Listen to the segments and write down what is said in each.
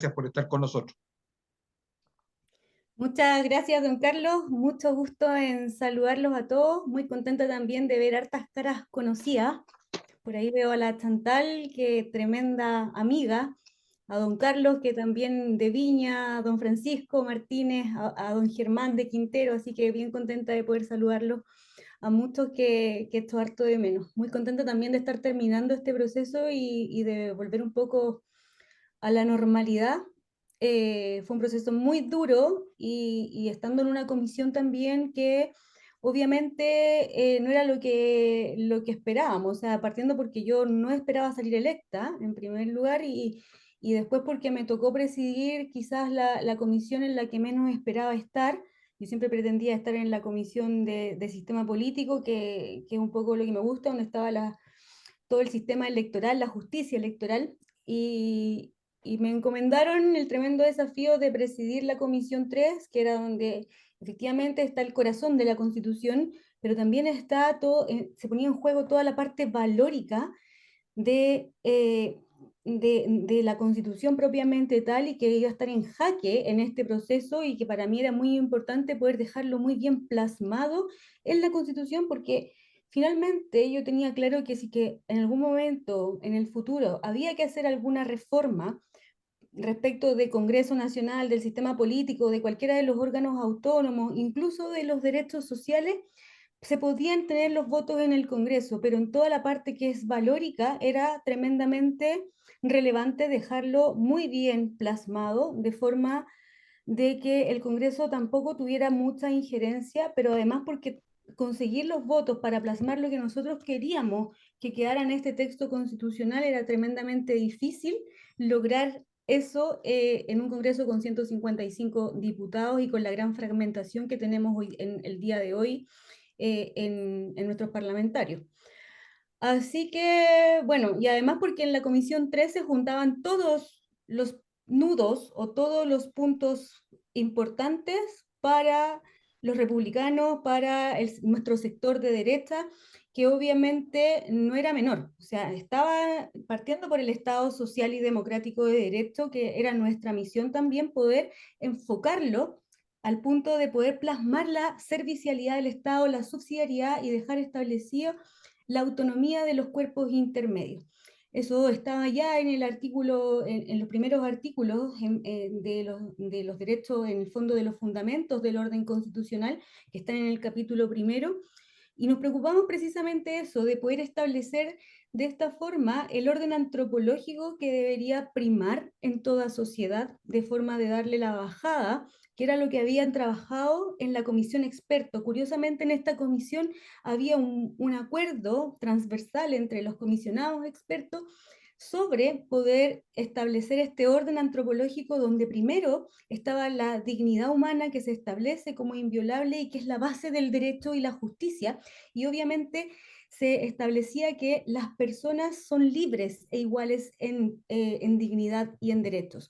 Gracias por estar con nosotros. Muchas gracias, don Carlos. Mucho gusto en saludarlos a todos. Muy contenta también de ver hartas caras conocidas. Por ahí veo a la Chantal, que tremenda amiga, a don Carlos, que también de Viña, a don Francisco Martínez, a don Germán de Quintero, así que bien contenta de poder saludarlos a muchos que esto harto de menos. Muy contenta también de estar terminando este proceso y de volver un poco a la normalidad. Fue un proceso muy duro y estando en una comisión también que obviamente no era lo que esperábamos, o sea, partiendo porque yo no esperaba salir electa en primer lugar y después porque me tocó presidir quizás la comisión en la que menos esperaba estar. Yo siempre pretendía estar en la comisión de sistema político, que es un poco lo que me gusta, donde estaba todo el sistema electoral, la justicia electoral, y, y me encomendaron el tremendo desafío de presidir la Comisión 3, que era donde efectivamente está el corazón de la Constitución, pero también está todo, se ponía en juego toda la parte valórica de, de la Constitución propiamente tal y que iba a estar en jaque en este proceso y que para mí era muy importante poder dejarlo muy bien plasmado en la Constitución porque finalmente yo tenía claro que si que en algún momento en el futuro había que hacer alguna reforma respecto de Congreso Nacional, del sistema político, de cualquiera de los órganos autónomos, incluso de los derechos sociales, se podían tener los votos en el Congreso, pero en toda la parte que es valórica era tremendamente relevante dejarlo muy bien plasmado, de forma de que el Congreso tampoco tuviera mucha injerencia, pero además porque conseguir los votos para plasmar lo que nosotros queríamos que quedara en este texto constitucional era tremendamente difícil lograr eso en un Congreso con 155 diputados y con la gran fragmentación que tenemos hoy, en el día de hoy en nuestros parlamentarios. Así que, bueno, y además porque en la Comisión 13 se juntaban todos los nudos o todos los puntos importantes para los republicanos, para nuestro sector de derecha, que obviamente no era menor. O sea, estaba partiendo por el Estado social y democrático de derecho, que era nuestra misión también poder enfocarlo al punto de poder plasmar la servicialidad del Estado, la subsidiariedad y dejar establecido la autonomía de los cuerpos intermedios. Eso estaba ya en el artículo, en los primeros artículos de los derechos, en el fondo de los fundamentos del orden constitucional, que están en el capítulo primero, y nos preocupamos precisamente eso, de poder establecer de esta forma el orden antropológico que debería primar en toda sociedad, de forma de darle la bajada, que era lo que habían trabajado en la comisión experto. Curiosamente, en esta comisión había un acuerdo transversal entre los comisionados expertos sobre poder establecer este orden antropológico donde primero estaba la dignidad humana que se establece como inviolable y que es la base del derecho y la justicia, y obviamente se establecía que las personas son libres e iguales en dignidad y en derechos.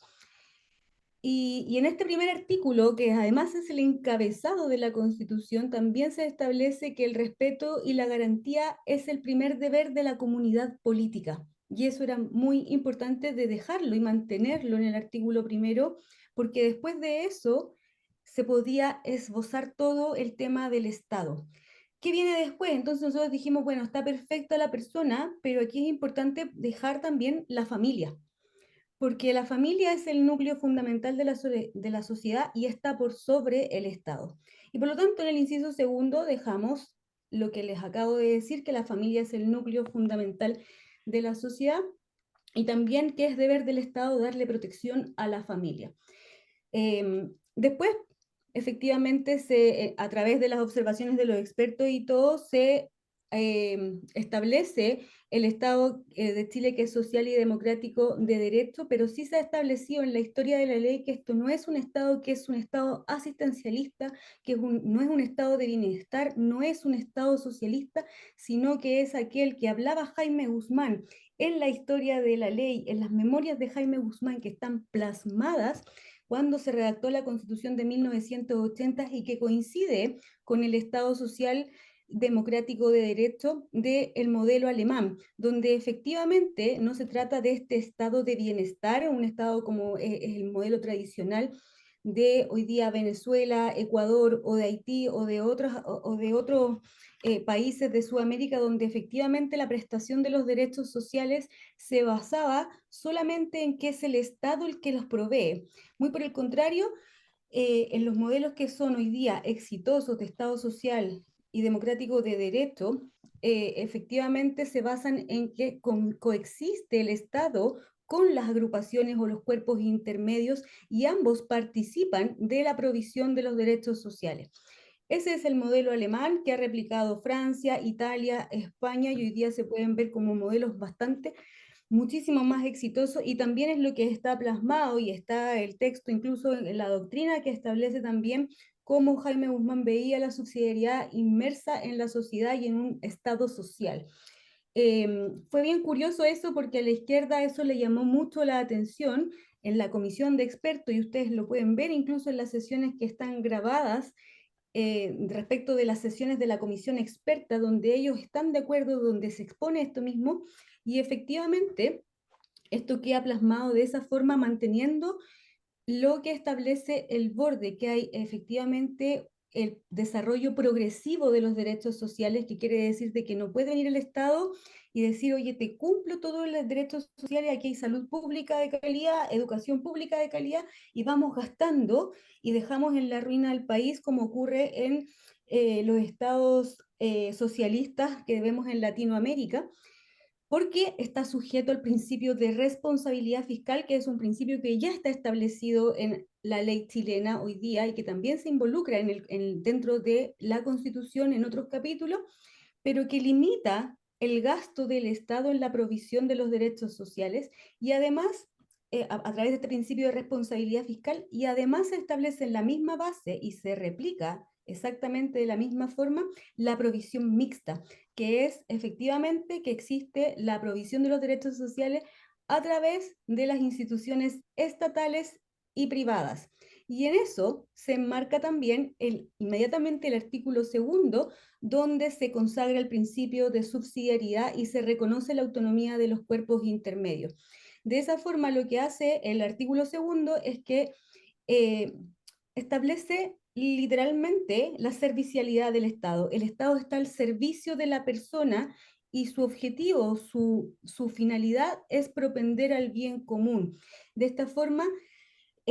Y en este primer artículo, que además es el encabezado de la Constitución, también se establece que el respeto y la garantía es el primer deber de la comunidad política. Y eso era muy importante de dejarlo y mantenerlo en el artículo primero, porque después de eso se podía esbozar todo el tema del Estado. ¿Qué viene después? Entonces nosotros dijimos, bueno, está perfecta la persona, pero aquí es importante dejar también la familia, porque la familia es el núcleo fundamental de la sociedad y está por sobre el Estado. Y por lo tanto, en el inciso segundo dejamos lo que les acabo de decir, que la familia es el núcleo fundamental de la sociedad y también que es deber del Estado darle protección a la familia. Después, efectivamente, a través de las observaciones de los expertos y todo, se establece el Estado de Chile que es social y democrático de derecho, pero sí se ha establecido en la historia de la ley que esto no es un Estado que es un Estado asistencialista, que no es un Estado de bienestar, no es un Estado socialista, sino que es aquel que hablaba Jaime Guzmán en la historia de la ley, en las memorias de Jaime Guzmán que están plasmadas cuando se redactó la Constitución de 1980 y que coincide con el Estado social democrático de derecho del modelo alemán, donde efectivamente no se trata de este estado de bienestar, un estado como es el modelo tradicional de hoy día Venezuela, Ecuador o de Haití o de otros países de Sudamérica, donde efectivamente la prestación de los derechos sociales se basaba solamente en que es el Estado el que los provee. Muy por el contrario, en los modelos que son hoy día exitosos de Estado social y democrático de derecho, efectivamente se basan en que coexiste el Estado con las agrupaciones o los cuerpos intermedios y ambos participan de la provisión de los derechos sociales. Ese es el modelo alemán que ha replicado Francia, Italia, España y hoy día se pueden ver como modelos bastante muchísimo más exitoso y también es lo que está plasmado y está el texto incluso en la doctrina que establece también cómo Jaime Guzmán veía la subsidiariedad inmersa en la sociedad y en un estado social. Fue bien curioso eso porque a la izquierda eso le llamó mucho la atención en la comisión de expertos y ustedes lo pueden ver incluso en las sesiones que están grabadas respecto de las sesiones de la comisión experta, donde ellos están de acuerdo, donde se expone esto mismo, y efectivamente esto queda plasmado de esa forma, manteniendo lo que establece el borde, que hay efectivamente el desarrollo progresivo de los derechos sociales, que quiere decir de que no puede venir el Estado y decir, oye, te cumplo todos los derechos sociales, aquí hay salud pública de calidad, educación pública de calidad, y vamos gastando y dejamos en la ruina al país, como ocurre en los estados socialistas que vemos en Latinoamérica, porque está sujeto al principio de responsabilidad fiscal, que es un principio que ya está establecido en la ley chilena hoy día y que también se involucra dentro de la Constitución en otros capítulos, pero que limita el gasto del Estado en la provisión de los derechos sociales y además a través de este principio de responsabilidad fiscal y además se establece en la misma base y se replica exactamente de la misma forma la provisión mixta, que es efectivamente que existe la provisión de los derechos sociales a través de las instituciones estatales y privadas. Y en eso se enmarca también inmediatamente el artículo segundo, donde se consagra el principio de subsidiariedad y se reconoce la autonomía de los cuerpos intermedios. De esa forma, lo que hace el artículo segundo es que eh, establece literalmente la servicialidad del Estado. El Estado está al servicio de la persona y su objetivo, su finalidad es propender al bien común. De esta forma,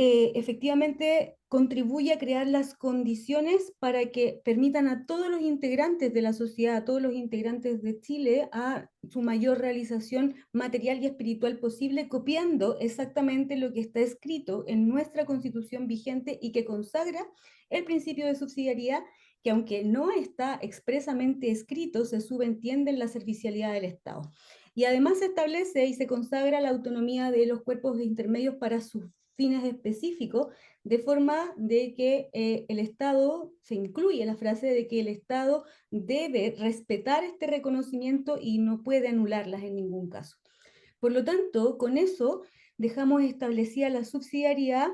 efectivamente contribuye a crear las condiciones para que permitan a todos los integrantes de la sociedad, a todos los integrantes de Chile, a su mayor realización material y espiritual posible, copiando exactamente lo que está escrito en nuestra constitución vigente y que consagra el principio de subsidiariedad, que aunque no está expresamente escrito, se subentiende en la servicialidad del Estado. Y además se establece y se consagra la autonomía de los cuerpos intermedios para sus fines específicos, de forma de que el Estado, se incluye la frase de que el Estado debe respetar este reconocimiento y no puede anularlas en ningún caso. Por lo tanto, con eso dejamos establecida la subsidiariedad,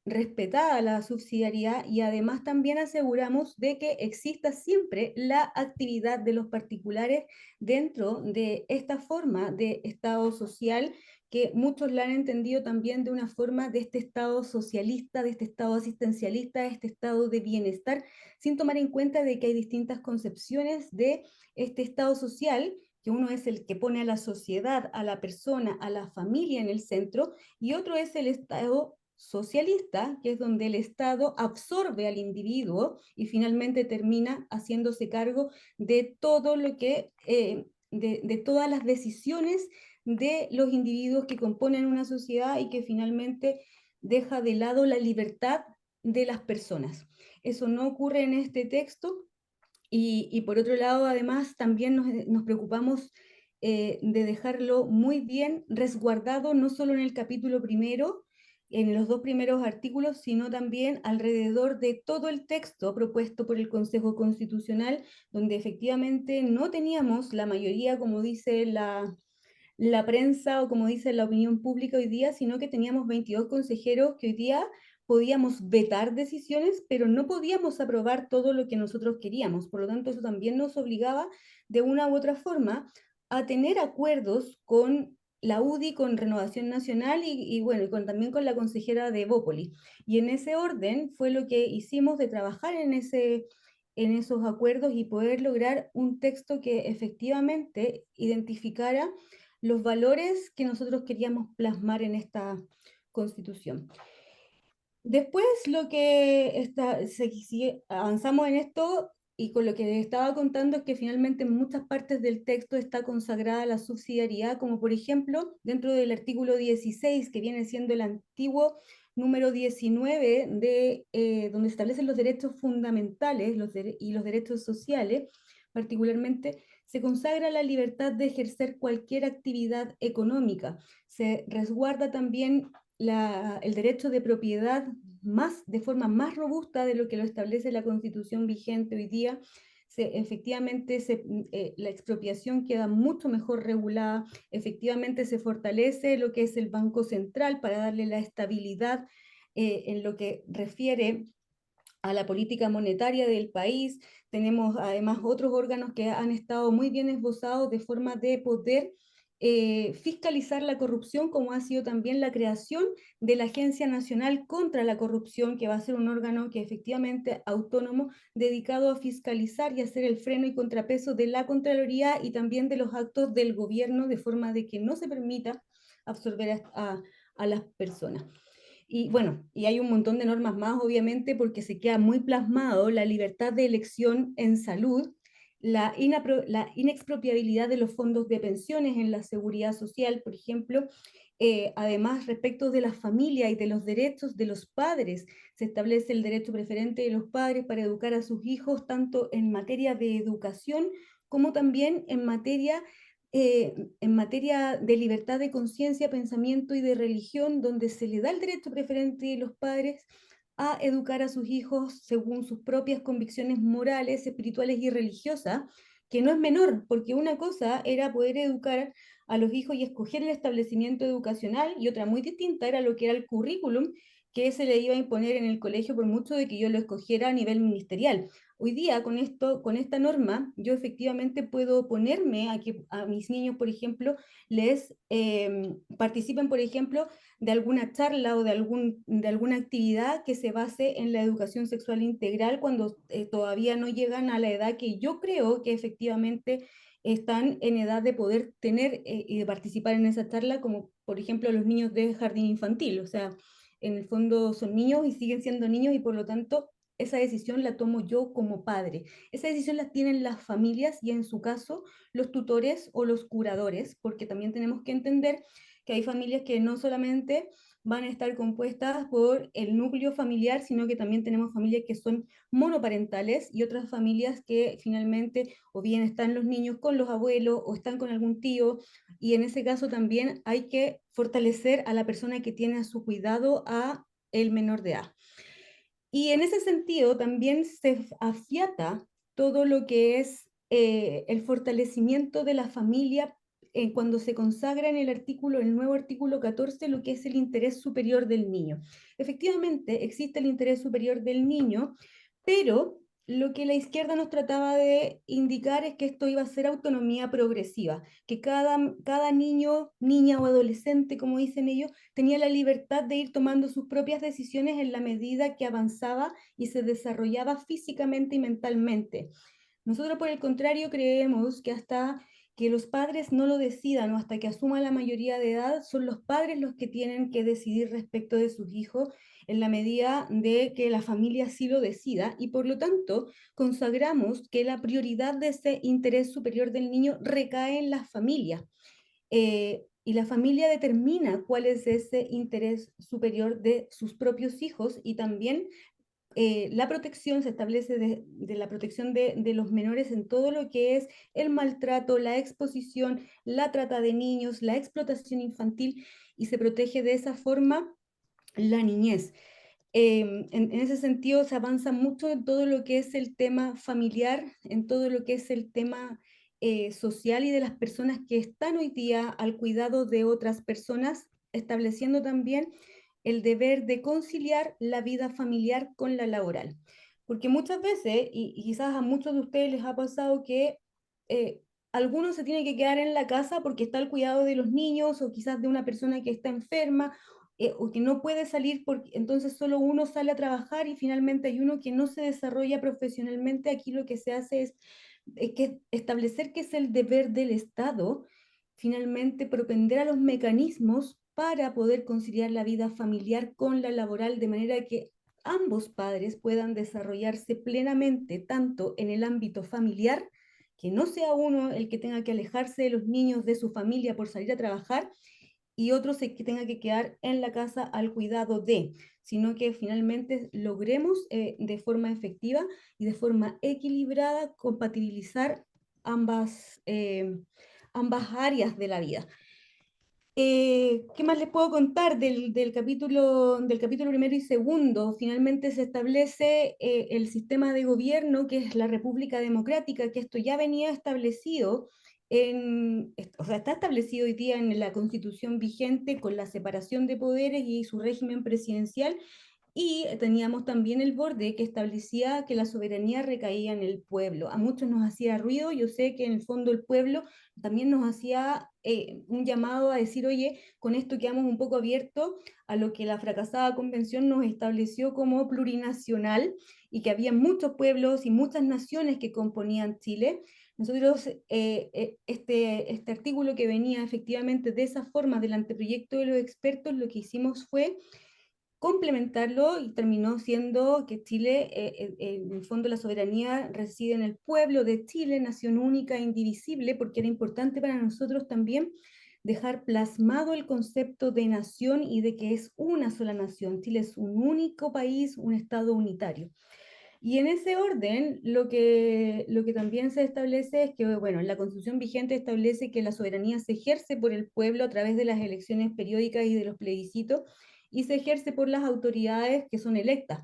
respetada la subsidiariedad y además también aseguramos de que exista siempre la actividad de los particulares dentro de esta forma de Estado social que muchos la han entendido también de una forma de este Estado socialista, de este Estado asistencialista, de este Estado de bienestar, sin tomar en cuenta de que hay distintas concepciones de este Estado social, que uno es el que pone a la sociedad, a la persona, a la familia en el centro, y otro es el Estado socialista, que es donde el Estado absorbe al individuo y finalmente termina haciéndose cargo de todo lo que, de todas las decisiones de los individuos que componen una sociedad y que finalmente deja de lado la libertad de las personas. Eso no ocurre en este texto y por otro lado, además, también nos preocupamos de dejarlo muy bien resguardado, no solo en el capítulo primero, en los dos primeros artículos, sino también alrededor de todo el texto propuesto por el Consejo Constitucional, donde efectivamente no teníamos la mayoría, como dice la prensa o como dice la opinión pública hoy día, sino que teníamos 22 consejeros que hoy día podíamos vetar decisiones, pero no podíamos aprobar todo lo que nosotros queríamos. Por lo tanto, eso también nos obligaba de una u otra forma a tener acuerdos con la UDI, con Renovación Nacional y bueno, también con la consejera de Evópolis. Y en ese orden fue lo que hicimos de trabajar en esos acuerdos y poder lograr un texto que efectivamente identificara los valores que nosotros queríamos plasmar en esta constitución. Después lo que avanzamos en esto y con lo que les estaba contando es que finalmente en muchas partes del texto está consagrada la subsidiariedad, como por ejemplo dentro del artículo 16, que viene siendo el antiguo número 19, donde establecen los derechos fundamentales y los derechos sociales, particularmente se consagra la libertad de ejercer cualquier actividad económica. Se resguarda también el derecho de propiedad de forma más robusta de lo que lo establece la constitución vigente hoy día. Efectivamente, la expropiación queda mucho mejor regulada, efectivamente se fortalece lo que es el Banco Central para darle la estabilidad en lo que refiere a la política monetaria del país. Tenemos además otros órganos que han estado muy bien esbozados de forma de poder fiscalizar la corrupción, como ha sido también la creación de la Agencia Nacional contra la Corrupción, que va a ser un órgano que efectivamente autónomo, dedicado a fiscalizar y hacer el freno y contrapeso de la Contraloría y también de los actos del gobierno, de forma de que no se permita absorber a las personas. Y bueno, y hay un montón de normas más, obviamente, porque se queda muy plasmado la libertad de elección en salud, la inexpropiabilidad de los fondos de pensiones en la seguridad social, por ejemplo. Además, respecto de la familia y de los derechos de los padres, se establece el derecho preferente de los padres para educar a sus hijos, tanto en materia de educación como también en materia de libertad de conciencia, pensamiento y de religión, donde se le da el derecho preferente de los padres a educar a sus hijos según sus propias convicciones morales, espirituales y religiosas, que no es menor, porque una cosa era poder educar a los hijos y escoger el establecimiento educacional, y otra muy distinta era lo que era el currículum que se le iba a imponer en el colegio por mucho de que yo lo escogiera a nivel ministerial. Hoy día, con esta norma, yo efectivamente puedo ponerme a que a mis niños, por ejemplo, les participen, por ejemplo, de alguna charla o de alguna actividad que se base en la educación sexual integral cuando todavía no llegan a la edad que yo creo que efectivamente están en edad de poder tener y de participar en esa charla, como por ejemplo los niños de jardín infantil. O sea, en el fondo son niños y siguen siendo niños y por lo tanto esa decisión la tomo yo como padre. Esa decisión la tienen las familias y en su caso los tutores o los curadores, porque también tenemos que entender que hay familias que no solamente van a estar compuestas por el núcleo familiar, sino que también tenemos familias que son monoparentales y otras familias que finalmente o bien están los niños con los abuelos o están con algún tío, y en ese caso también hay que fortalecer a la persona que tiene a su cuidado a el menor de edad. Y en ese sentido también se afiata todo lo que es el fortalecimiento de la familia cuando se consagra en el nuevo artículo 14, lo que es el interés superior del niño. Efectivamente, existe el interés superior del niño, pero lo que la izquierda nos trataba de indicar es que esto iba a ser autonomía progresiva, que cada niño, niña o adolescente, como dicen ellos, tenía la libertad de ir tomando sus propias decisiones en la medida que avanzaba y se desarrollaba físicamente y mentalmente. Nosotros, por el contrario, creemos que hasta que los padres no lo decidan o hasta que asuma la mayoría de edad, son los padres los que tienen que decidir respecto de sus hijos en la medida de que la familia sí lo decida, y por lo tanto consagramos que la prioridad de ese interés superior del niño recae en las familias. Y la familia determina cuál es ese interés superior de sus propios hijos, y también la protección se establece de la protección de los menores en todo lo que es el maltrato, la exposición, la trata de niños, la explotación infantil, y se protege de esa forma la niñez. En ese sentido se avanza mucho en todo lo que es el tema familiar, en todo lo que es el tema social y de las personas que están hoy día al cuidado de otras personas, estableciendo también el deber de conciliar la vida familiar con la laboral. Porque muchas veces, y quizás a muchos de ustedes les ha pasado que eh, algunos se tienen que quedar en la casa porque está al cuidado de los niños o quizás de una persona que está enferma o que no puede salir, porque entonces solo uno sale a trabajar y finalmente hay uno que no se desarrolla profesionalmente. Aquí lo que se hace es que establecer que es el deber del Estado, finalmente propender a los mecanismos para poder conciliar la vida familiar con la laboral, de manera que ambos padres puedan desarrollarse plenamente, tanto en el ámbito familiar, que no sea uno el que tenga que alejarse de los niños de su familia por salir a trabajar, y otro que tenga que quedar en la casa al cuidado de, sino que finalmente logremos de forma efectiva y de forma equilibrada compatibilizar ambas áreas de la vida. ¿Qué más les puedo contar del capítulo primero y segundo? Finalmente se establece el sistema de gobierno, que es la República Democrática, que esto ya venía establecido, o sea, está establecido hoy día en la Constitución vigente con la separación de poderes y su régimen presidencial, y teníamos también el borde que establecía que la soberanía recaía en el pueblo. A muchos nos hacía ruido, yo sé que en el fondo el pueblo también nos hacía un llamado a decir, oye, con esto quedamos un poco abiertos a lo que la fracasada convención nos estableció como plurinacional y que había muchos pueblos y muchas naciones que componían Chile. Nosotros, este artículo que venía efectivamente de esa forma del anteproyecto de los expertos, lo que hicimos fue complementarlo y terminó siendo que Chile, en el fondo la soberanía reside en el pueblo de Chile, nación única e indivisible, porque era importante para nosotros también dejar plasmado el concepto de nación y de que es una sola nación. Chile es un único país, un estado unitario. Y en ese orden, lo que también se establece es que, bueno, la Constitución vigente establece que la soberanía se ejerce por el pueblo a través de las elecciones periódicas y de los plebiscitos, y se ejerce por las autoridades que son electas.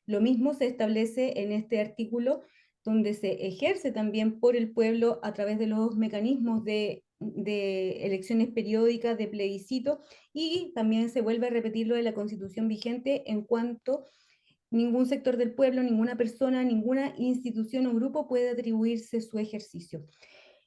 Lo mismo se establece en este artículo, donde se ejerce también por el pueblo a través de los mecanismos de elecciones periódicas, de plebiscito, y también se vuelve a repetir lo de la Constitución vigente en cuanto ningún sector del pueblo, ninguna persona, ninguna institución o grupo puede atribuirse su ejercicio.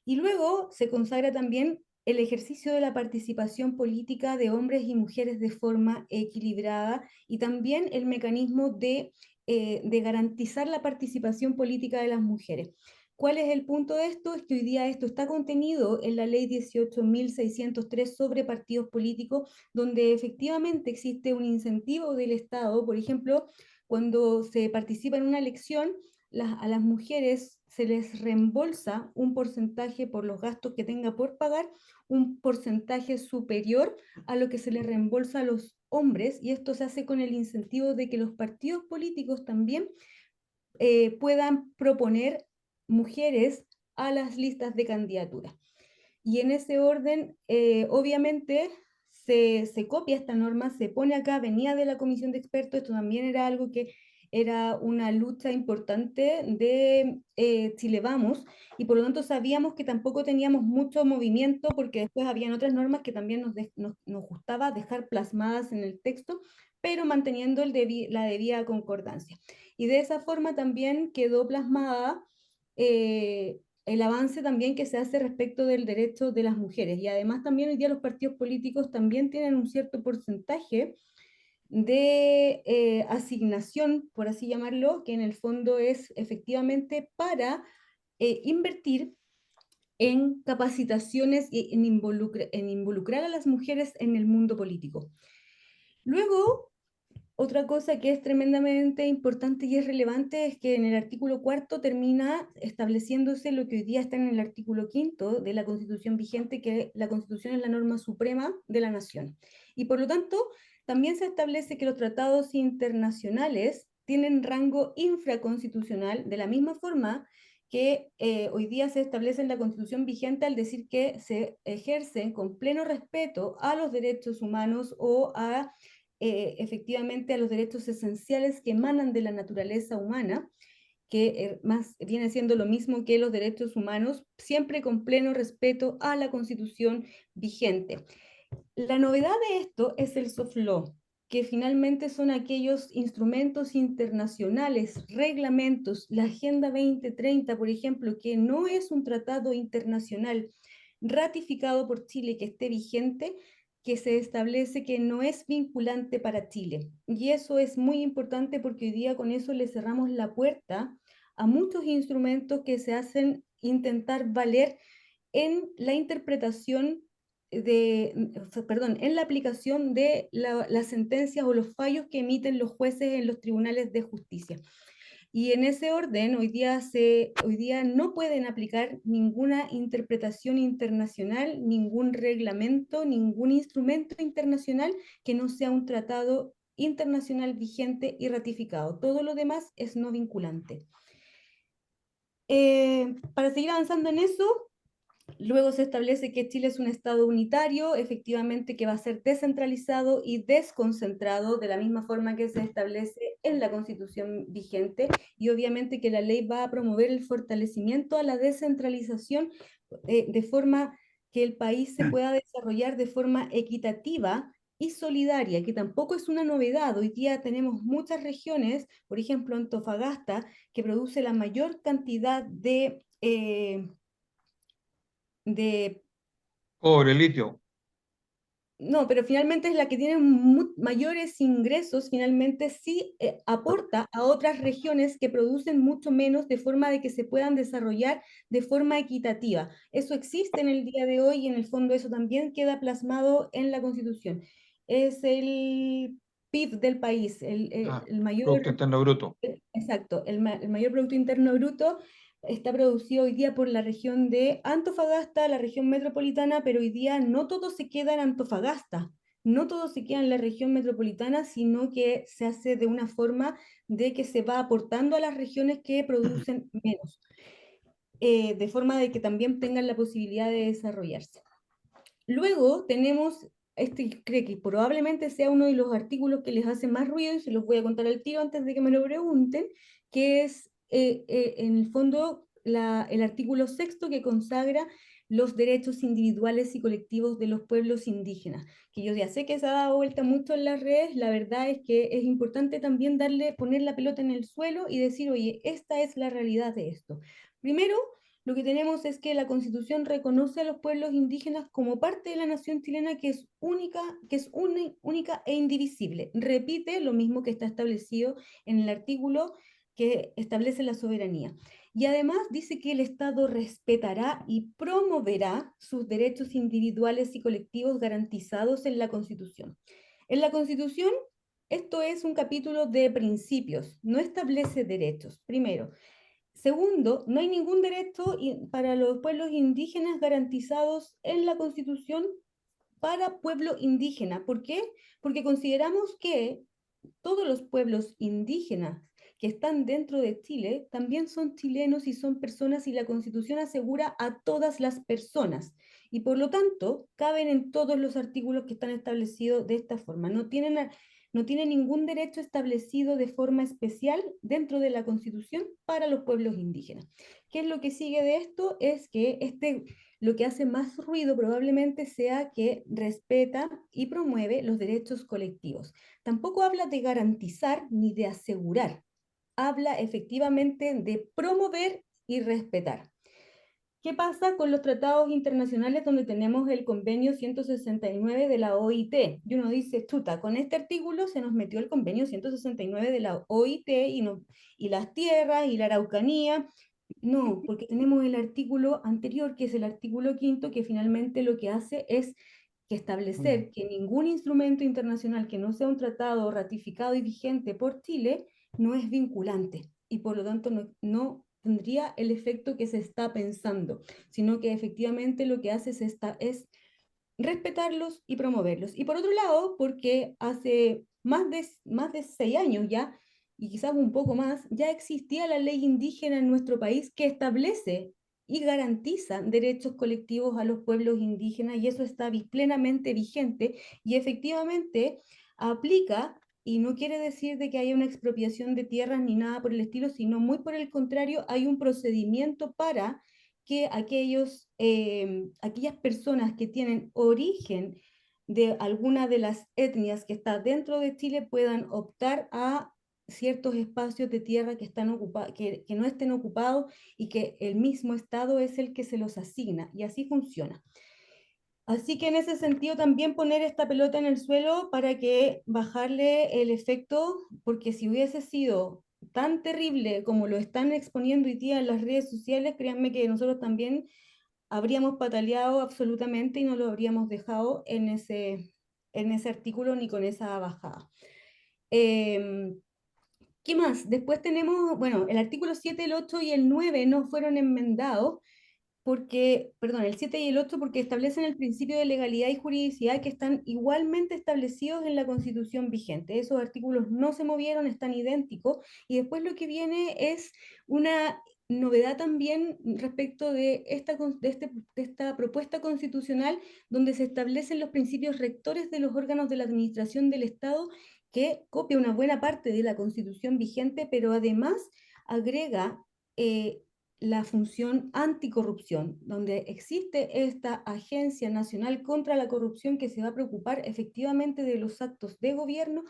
Y luego se consagra también el ejercicio de la participación política de hombres y mujeres de forma equilibrada, y también el mecanismo de garantizar la participación política de las mujeres. ¿Cuál es el punto de esto? Es que hoy día esto está contenido en la ley 18.603 sobre partidos políticos, donde efectivamente existe un incentivo del Estado. Por ejemplo, cuando se participa en una elección, a las mujeres se les reembolsa un porcentaje por los gastos que tenga por pagar, un porcentaje superior a lo que se les reembolsa a los hombres, y esto se hace con el incentivo de que los partidos políticos también puedan proponer mujeres a las listas de candidatura. Y en ese orden, obviamente, se copia esta norma, se pone acá, venía de la comisión de expertos. Esto también era algo que era una lucha importante de Chile Vamos, y por lo tanto sabíamos que tampoco teníamos mucho movimiento, porque después habían otras normas que también nos gustaba dejar plasmadas en el texto, pero manteniendo la debida concordancia. Y de esa forma también quedó plasmada el avance también que se hace respecto del derecho de las mujeres. Y además también hoy día los partidos políticos también tienen un cierto porcentaje de asignación, por así llamarlo, que en el fondo es efectivamente para invertir en capacitaciones y en involucrar a las mujeres en el mundo político. Luego, otra cosa que es tremendamente importante y es relevante es que en el artículo cuarto termina estableciéndose lo que hoy día está en el artículo quinto de la Constitución vigente, que la Constitución es la norma suprema de la nación. Y por lo tanto, también se establece que los tratados internacionales tienen rango infraconstitucional, de la misma forma que hoy día se establece en la Constitución vigente, al decir que se ejercen con pleno respeto a los derechos humanos o a efectivamente a los derechos esenciales que emanan de la naturaleza humana, que más viene siendo lo mismo que los derechos humanos, siempre con pleno respeto a la Constitución vigente. La novedad de esto es el soft law. que finalmente son aquellos instrumentos internacionales, reglamentos, la Agenda 2030, por ejemplo, que no es un tratado internacional ratificado por Chile que esté vigente, que se establece que no es vinculante para Chile. Y eso es muy importante porque hoy día con eso le cerramos la puerta a muchos instrumentos que se hacen intentar valer en la interpretación perdón, en la aplicación de las sentencias o los fallos que emiten los jueces en los tribunales de justicia. Y en ese orden, hoy día no pueden aplicar ninguna interpretación internacional, ningún reglamento, ningún instrumento internacional que no sea un tratado internacional vigente y ratificado. Todo lo demás es no vinculante. Para seguir avanzando en eso, luego se establece que Chile es un Estado unitario, efectivamente que va a ser descentralizado y desconcentrado de la misma forma que se establece en la Constitución vigente, y obviamente que la ley va a promover el fortalecimiento a la descentralización de forma que el país se pueda desarrollar de forma equitativa y solidaria, que tampoco es una novedad. Hoy día tenemos muchas regiones, por ejemplo Antofagasta, que produce la mayor cantidad de Cobre, litio. no, pero finalmente es la que tiene mayores ingresos, finalmente sí aporta a otras regiones que producen mucho menos de forma de que se puedan desarrollar de forma equitativa. Eso existe en el día de hoy y en el fondo eso también queda plasmado en la Constitución. Es el PIB del país, Ah, el Producto mayor, Interno Bruto. exacto, el mayor Producto Interno Bruto está producido hoy día por la región de Antofagasta, la región metropolitana, pero hoy día no todo se queda en Antofagasta, no todo se queda en la región metropolitana, sino que se hace de una forma de que se va aportando a las regiones que producen menos, de forma de que también tengan la posibilidad de desarrollarse. Luego tenemos, este creo que probablemente sea uno de los artículos que les hace más ruido, y se los voy a contar al tiro antes de que me lo pregunten, que es en el fondo el artículo sexto que consagra los derechos individuales y colectivos de los pueblos indígenas, que yo ya sé que se ha dado vuelta mucho en las redes. La verdad es que es importante también poner la pelota en el suelo y decir, oye, esta es la realidad de esto. Primero, lo que tenemos es que la Constitución reconoce a los pueblos indígenas como parte de la nación chilena, que es única e indivisible. Repite lo mismo que está establecido en el artículo que establece la soberanía. Y además dice que el Estado respetará y promoverá sus derechos individuales y colectivos garantizados en la Constitución. En la Constitución, esto es un capítulo de principios, no establece derechos. Primero. Segundo, no hay ningún derecho para los pueblos indígenas garantizados en la Constitución para pueblo indígena. ¿Por qué? Porque consideramos que todos los pueblos indígenas que están dentro de Chile también son chilenos y son personas, y la Constitución asegura a todas las personas. Y por lo tanto, caben en todos los artículos que están establecidos de esta forma. No tienen ningún derecho establecido de forma especial dentro de la Constitución para los pueblos indígenas. ¿Qué es lo que sigue de esto? Es que lo que hace más ruido probablemente sea que respeta y promueve los derechos colectivos. Tampoco habla de garantizar ni de asegurar, habla efectivamente de promover y respetar. ¿Qué pasa con los tratados internacionales donde tenemos el convenio 169 de la OIT? Y uno dice, chuta, con este artículo se nos metió el convenio 169 de la OIT y las tierras y la Araucanía. No, porque tenemos el artículo anterior, que es el artículo quinto, que finalmente lo que hace es que establecer que ningún instrumento internacional que no sea un tratado ratificado y vigente por Chile no es vinculante, y por lo tanto no tendría el efecto que se está pensando, sino que efectivamente lo que hace es respetarlos y promoverlos. Y por otro lado, porque hace más de 6 años ya, y quizás un poco más, ya existía la ley indígena en nuestro país que establece y garantiza derechos colectivos a los pueblos indígenas, y eso está plenamente vigente y efectivamente aplica. Y no quiere decir de que haya una expropiación de tierras ni nada por el estilo, sino muy por el contrario, hay un procedimiento para que aquellas personas que tienen origen de alguna de las etnias que está dentro de Chile puedan optar a ciertos espacios de tierra que, que no estén ocupados y que el mismo Estado es el que se los asigna, y así funciona. Así que en ese sentido también poner esta pelota en el suelo para que bajarle el efecto, porque si hubiese sido tan terrible como lo están exponiendo hoy día en las redes sociales, créanme que nosotros también habríamos pataleado absolutamente y no lo habríamos dejado en ese artículo ni con esa bajada. Eh, ¿Qué más? Después tenemos, bueno, el artículo 7, el 8 y el 9 no fueron enmendados porque, perdón, el 7 y el 8 porque establecen el principio de legalidad y juridicidad que están igualmente establecidos en la Constitución vigente. Esos artículos no se movieron, están idénticos. Y después lo que viene es una novedad también respecto de esta propuesta constitucional donde se establecen los principios rectores de los órganos de la administración del Estado, que copia una buena parte de la Constitución vigente, pero además agrega la función anticorrupción, donde existe esta Agencia Nacional contra la Corrupción que se va a preocupar efectivamente de los actos de gobierno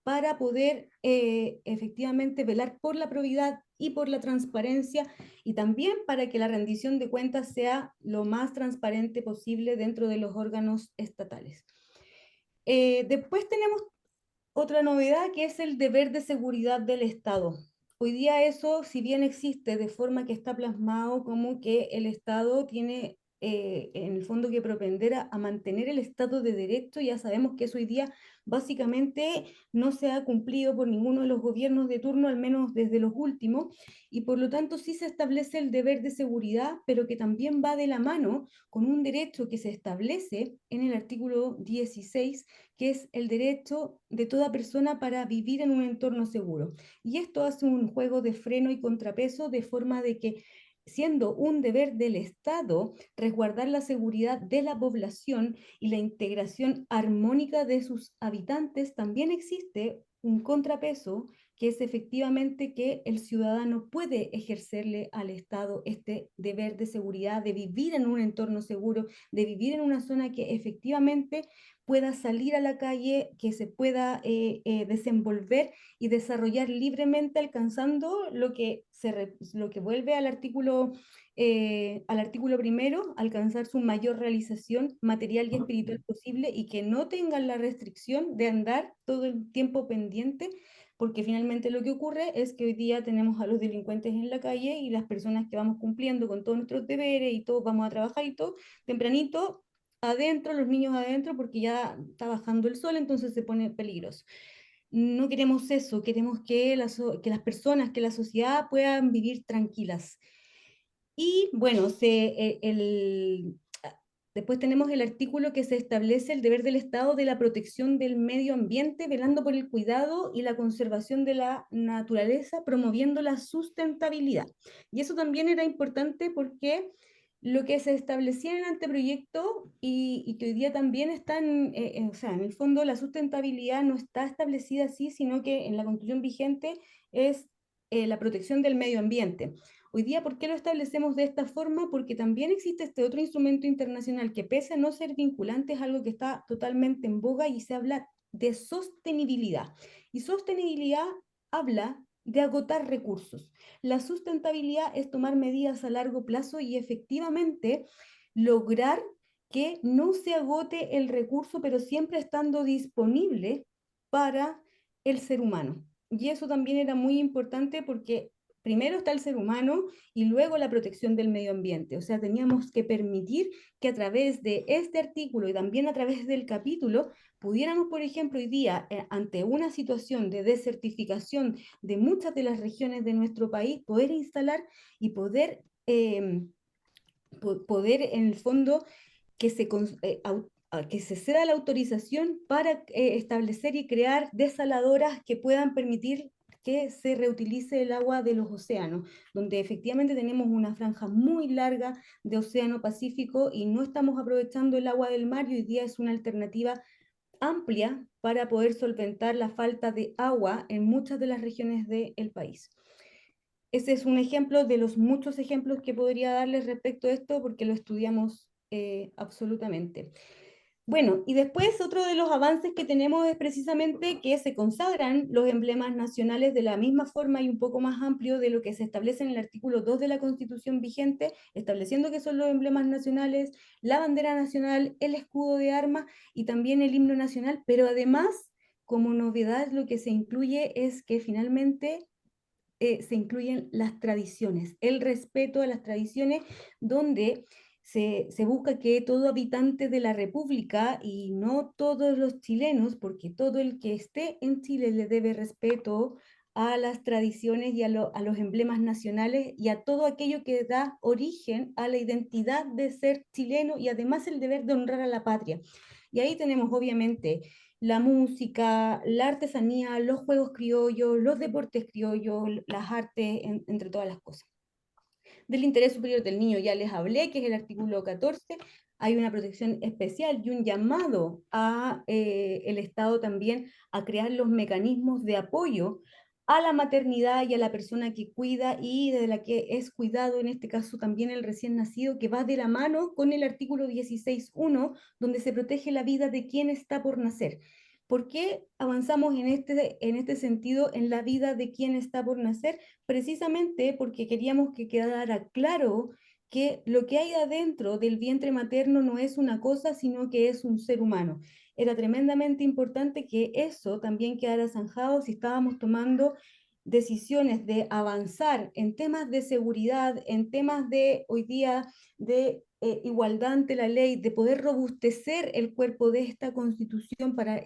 para poder efectivamente velar por la probidad y por la transparencia, y también para que la rendición de cuentas sea lo más transparente posible dentro de los órganos estatales. Después tenemos otra novedad que es el deber de seguridad del Estado. Hoy día eso, si bien existe de forma que está plasmado como que el Estado tiene en el fondo que propender a mantener el Estado de Derecho, ya sabemos que eso hoy día básicamente no se ha cumplido por ninguno de los gobiernos de turno, al menos desde los últimos, y por lo tanto sí se establece el deber de seguridad, pero que también va de la mano con un derecho que se establece en el artículo 16, que es el derecho de toda persona para vivir en un entorno seguro. Y esto hace un juego de freno y contrapeso de forma de que, siendo un deber del Estado resguardar la seguridad de la población y la integración armónica de sus habitantes, también existe un contrapeso que es efectivamente que el ciudadano puede ejercerle al Estado este deber de seguridad, de vivir en un entorno seguro, de vivir en una zona que efectivamente pueda salir a la calle, que se pueda desenvolver y desarrollar libremente, alcanzando lo que vuelve al artículo primero, alcanzar su mayor realización material y espiritual posible, y que no tengan la restricción de andar todo el tiempo pendiente, porque finalmente lo que ocurre es que hoy día tenemos a los delincuentes en la calle y las personas que vamos cumpliendo con todos nuestros deberes y todos vamos a trabajar y todo, tempranito adentro, los niños adentro, porque ya está bajando el sol, entonces se pone peligroso. No queremos eso, queremos que que las personas, que la sociedad puedan vivir tranquilas. Y bueno, después tenemos el artículo que se establece el deber del Estado de la protección del medio ambiente, velando por el cuidado y la conservación de la naturaleza, promoviendo la sustentabilidad. Y eso también era importante porque lo que se establecía en el anteproyecto y que hoy día también está o sea, en el fondo la sustentabilidad no está establecida así, sino que en la Constitución vigente es la protección del medio ambiente. Hoy día, ¿por qué lo establecemos de esta forma? Porque también existe este otro instrumento internacional que, pese a no ser vinculante, es algo que está totalmente en boga, y se habla de sostenibilidad. Y sostenibilidad habla de agotar recursos. La sustentabilidad es tomar medidas a largo plazo y efectivamente lograr que no se agote el recurso, pero siempre estando disponible para el ser humano. Y eso también era muy importante porque primero está el ser humano y luego la protección del medio ambiente. O sea, teníamos que permitir que a través de este artículo y también a través del capítulo pudiéramos, por ejemplo, hoy día, ante una situación de desertificación de muchas de las regiones de nuestro país, poder instalar y poder en el fondo que que se ceda la autorización para establecer y crear desaladoras que puedan permitir que se reutilice el agua de los océanos, donde efectivamente tenemos una franja muy larga de océano Pacífico y no estamos aprovechando el agua del mar, y hoy día es una alternativa amplia para poder solventar la falta de agua en muchas de las regiones del país. Ese es un ejemplo de los muchos ejemplos que podría darles respecto a esto, porque lo estudiamos absolutamente. Bueno, y después otro de los avances que tenemos es precisamente que se consagran los emblemas nacionales de la misma forma y un poco más amplio de lo que se establece en el artículo 2 de la Constitución vigente, estableciendo que son los emblemas nacionales, la bandera nacional, el escudo de armas y también el himno nacional, pero además, como novedad, lo que se incluye es que finalmente se incluyen las tradiciones, el respeto a las tradiciones, donde se busca que todo habitante de la República y no todos los chilenos, porque todo el que esté en Chile le debe respeto a las tradiciones y a los emblemas nacionales y a todo aquello que da origen a la identidad de ser chileno y además el deber de honrar a la patria. Y ahí tenemos obviamente la música, la artesanía, los juegos criollos, los deportes criollos, las artes, entre todas las cosas. Del interés superior del niño ya les hablé, que es el artículo 14. Hay una protección especial y un llamado a el Estado también a crear los mecanismos de apoyo a la maternidad y a la persona que cuida y de la que es cuidado, en este caso también el recién nacido, que va de la mano con el artículo 16.1, donde se protege la vida de quien está por nacer. ¿Por qué avanzamos en este sentido en la vida de quien está por nacer? Precisamente porque queríamos que quedara claro que lo que hay adentro del vientre materno no es una cosa, sino que es un ser humano. Era tremendamente importante que eso también quedara zanjado si estábamos tomando decisiones de avanzar en temas de seguridad, en temas de hoy día de igualdad ante la ley, de poder robustecer el cuerpo de esta constitución para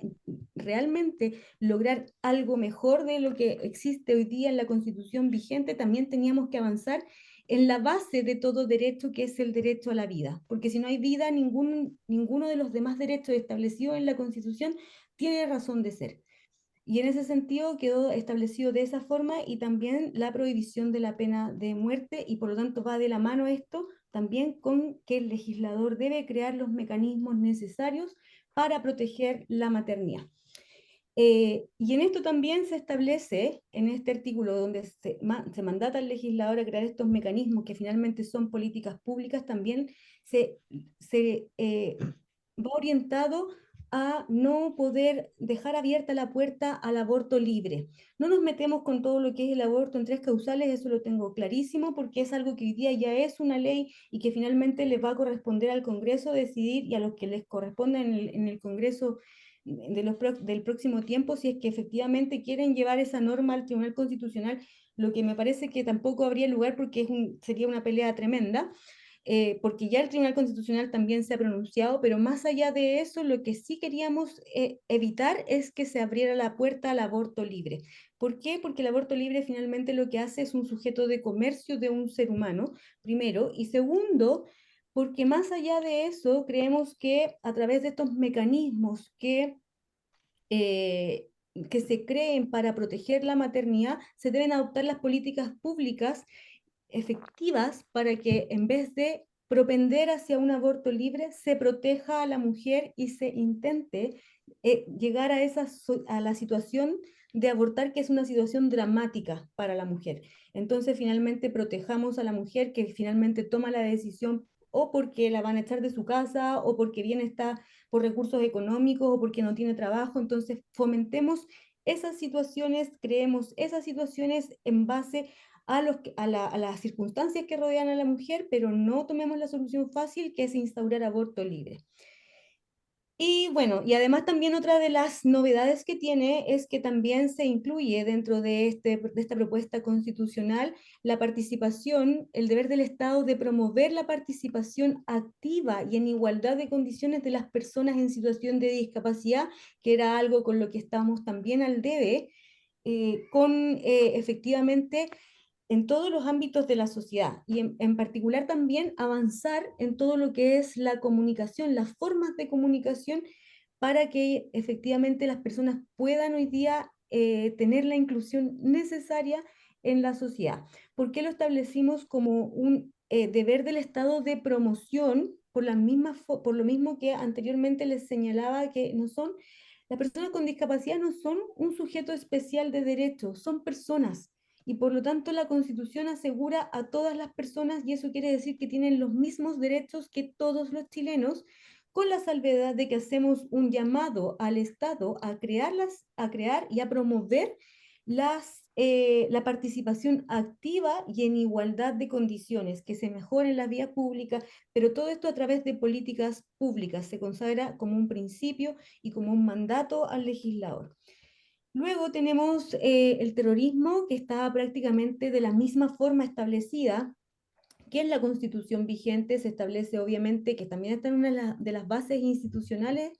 realmente lograr algo mejor de lo que existe hoy día en la constitución vigente, también teníamos que avanzar en la base de todo derecho, que es el derecho a la vida, porque si no hay vida, ninguno de los demás derechos establecidos en la constitución tiene razón de ser. Y en ese sentido quedó establecido de esa forma y también la prohibición de la pena de muerte y por lo tanto va de la mano esto también con que el legislador debe crear los mecanismos necesarios para proteger la maternidad. Y en esto también se establece, en este artículo donde se mandata al legislador a crear estos mecanismos que finalmente son políticas públicas, también se, se va orientado a no poder dejar abierta la puerta al aborto libre. No nos metemos con todo lo que es el aborto en tres causales, eso lo tengo clarísimo, porque es algo que hoy día ya es una ley y que finalmente les va a corresponder al Congreso decidir y a los que les corresponda en el Congreso del próximo tiempo, si es que efectivamente quieren llevar esa norma al Tribunal Constitucional, lo que me parece que tampoco habría lugar porque sería una pelea tremenda, porque ya el Tribunal Constitucional también se ha pronunciado, pero más allá de eso, lo que sí queríamos evitar es que se abriera la puerta al aborto libre. ¿Por qué? Porque el aborto libre finalmente lo que hace es un sujeto de comercio de un ser humano, primero, y segundo, porque más allá de eso, creemos que a través de estos mecanismos eh, que se creen para proteger la maternidad, se deben adoptar las políticas públicas efectivas para que en vez de propender hacia un aborto libre, se proteja a la mujer y se intente llegar a, a la situación de abortar, que es una situación dramática para la mujer. Entonces, finalmente, protejamos a la mujer que finalmente toma la decisión o porque la van a echar de su casa o porque bien está por recursos económicos o porque no tiene trabajo. Entonces, fomentemos esas situaciones, creemos esas situaciones en base a las circunstancias que rodean a la mujer, pero no tomemos la solución fácil que es instaurar aborto libre. Y bueno, y además también otra de las novedades que tiene es que también se incluye dentro de esta propuesta constitucional la participación, el deber del Estado de promover la participación activa y en igualdad de condiciones de las personas en situación de discapacidad, que era algo con lo que estamos también al debe, con efectivamente en todos los ámbitos de la sociedad y en particular también avanzar en todo lo que es la comunicación, las formas de comunicación para que efectivamente las personas puedan hoy día tener la inclusión necesaria en la sociedad. ¿Por qué lo establecimos como un deber del Estado de promoción por lo mismo que anteriormente les señalaba que no son, las personas con discapacidad no son un sujeto especial de derechos, son personas y por lo tanto la Constitución asegura a todas las personas y eso quiere decir que tienen los mismos derechos que todos los chilenos con la salvedad de que hacemos un llamado al Estado a crear y a promover la participación activa y en igualdad de condiciones, que se mejoren las vías públicas, pero todo esto a través de políticas públicas, se consagra como un principio y como un mandato al legislador. Luego tenemos el terrorismo, que está prácticamente de la misma forma establecida que en la Constitución vigente. Se establece, obviamente, que también está en una de las bases institucionales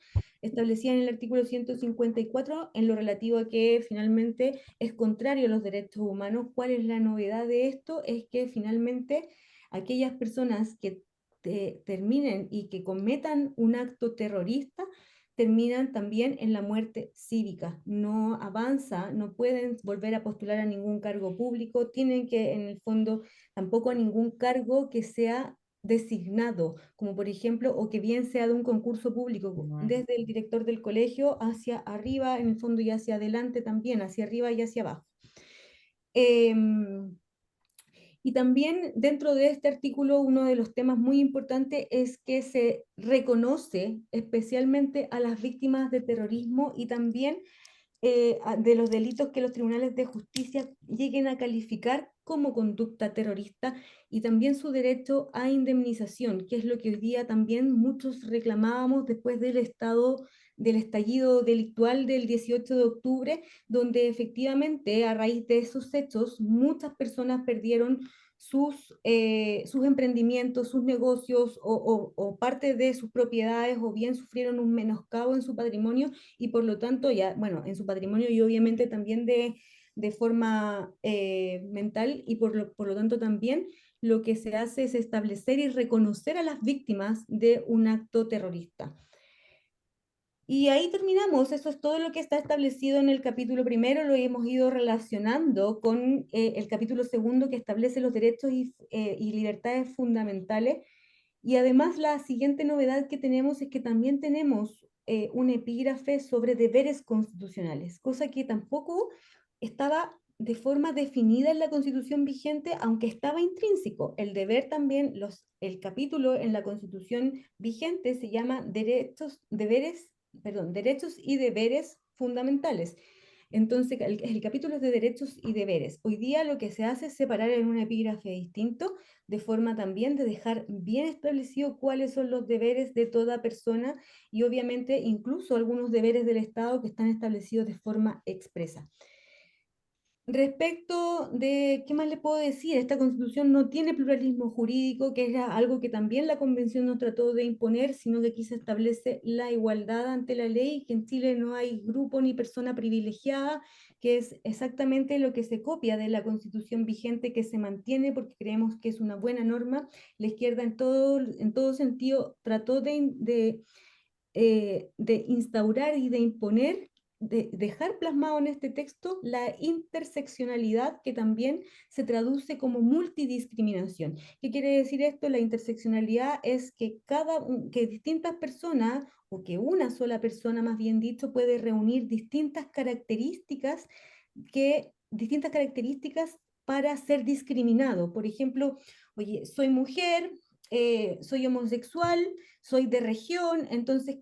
establecidas en el artículo 154, en lo relativo a que finalmente es contrario a los derechos humanos. ¿Cuál es la novedad de esto? Es que finalmente aquellas personas que terminen y que cometan un acto terrorista terminan también en la muerte cívica. No avanza, no pueden volver a postular a ningún cargo público, tienen que, en el fondo, tampoco a ningún cargo que sea designado, como por ejemplo, o que bien sea de un concurso público, desde el director del colegio hacia arriba, en el fondo, y hacia adelante también, hacia arriba y hacia abajo. Eh, y también dentro de este artículo, uno de los temas muy importantes es que se reconoce especialmente a las víctimas de terrorismo y también de los delitos que los tribunales de justicia lleguen a calificar como conducta terrorista, y también su derecho a indemnización, que es lo que hoy día también muchos reclamábamos después del estallido delictual del 18 de octubre, donde efectivamente a raíz de esos hechos muchas personas perdieron sus emprendimientos, sus negocios o parte de sus propiedades, o bien sufrieron un menoscabo en su patrimonio, y por lo tanto, ya, bueno, en su patrimonio y obviamente también de forma mental, y por lo tanto también lo que se hace es establecer y reconocer a las víctimas de un acto terrorista. Y ahí terminamos, eso es todo lo que está establecido en el capítulo primero, lo hemos ido relacionando con el capítulo segundo, que establece los derechos y libertades fundamentales. Y además la siguiente novedad que tenemos es que también tenemos un epígrafe sobre deberes constitucionales, cosa que tampoco estaba de forma definida en la Constitución vigente, aunque estaba intrínseco. El deber también, el capítulo en la Constitución vigente se llama derechos y deberes fundamentales. Entonces, el capítulo es de derechos y deberes. Hoy día lo que se hace es separar en un epígrafe distinto, de forma también de dejar bien establecido cuáles son los deberes de toda persona, y obviamente incluso algunos deberes del Estado que están establecidos de forma expresa. Respecto de, ¿qué más le puedo decir? Esta Constitución no tiene pluralismo jurídico, que era algo que también la Convención nos trató de imponer, sino que aquí se establece la igualdad ante la ley, que en Chile no hay grupo ni persona privilegiada, que es exactamente lo que se copia de la Constitución vigente, que se mantiene porque creemos que es una buena norma. La izquierda en todo sentido trató de instaurar y de imponer, de dejar plasmado en este texto la interseccionalidad, que también se traduce como multidiscriminación. ¿Qué quiere decir esto? La interseccionalidad es que que distintas personas, o que una sola persona, más bien dicho, puede reunir distintas características para ser discriminado. Por ejemplo, oye, soy mujer, soy homosexual, soy de región. Entonces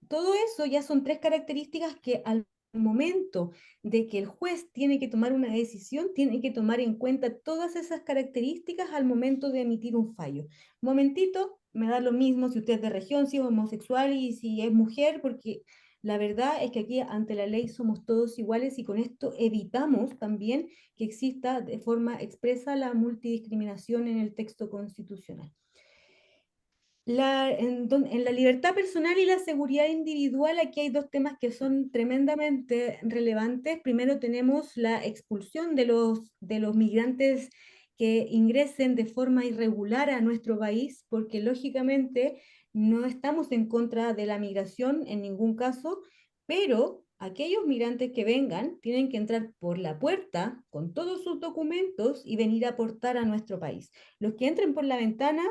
todo eso ya son tres características que al momento de que el juez tiene que tomar una decisión, tiene que tomar en cuenta todas esas características al momento de emitir un fallo. Momentito, me da lo mismo si usted es de región, si es homosexual y si es mujer, porque la verdad es que aquí ante la ley somos todos iguales, y con esto evitamos también que exista de forma expresa la multidiscriminación en el texto constitucional. En la libertad personal y la seguridad individual, aquí hay dos temas que son tremendamente relevantes. Primero tenemos la expulsión de los migrantes que ingresen de forma irregular a nuestro país, porque lógicamente no estamos en contra de la migración en ningún caso, pero aquellos migrantes que vengan tienen que entrar por la puerta con todos sus documentos y venir a aportar a nuestro país. Los que entren por la ventana,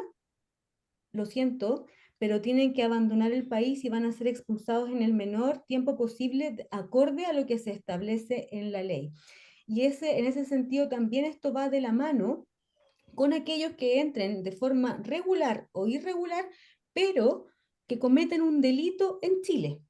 lo siento, pero tienen que abandonar el país y van a ser expulsados en el menor tiempo posible, acorde a lo que se establece en la ley. Y en ese sentido también esto va de la mano con aquellos que entren de forma regular o irregular, pero que cometen un delito en Chile.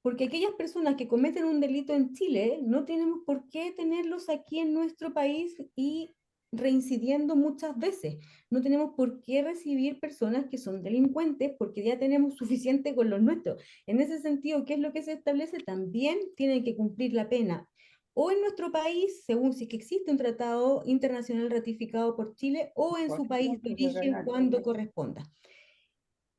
Porque aquellas personas que cometen un delito en Chile no tenemos por qué tenerlos aquí en nuestro país y reincidiendo muchas veces. No tenemos por qué recibir personas que son delincuentes porque ya tenemos suficiente con los nuestros. En ese sentido, ¿qué es lo que se establece? También tienen que cumplir la pena o en nuestro país, según si es que existe un tratado internacional ratificado por Chile, o en su país de origen cuando corresponda.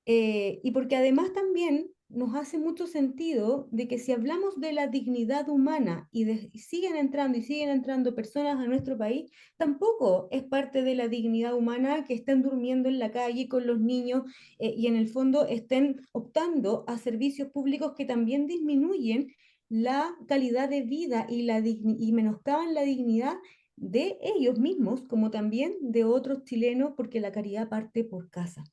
Y porque además también nos hace mucho sentido de que si hablamos de la dignidad humana y y siguen entrando personas a nuestro país, tampoco es parte de la dignidad humana que estén durmiendo en la calle con los niños y en el fondo estén optando a servicios públicos que también disminuyen la calidad de vida y menoscaban la dignidad de ellos mismos, como también de otros chilenos, porque la caridad parte por casa.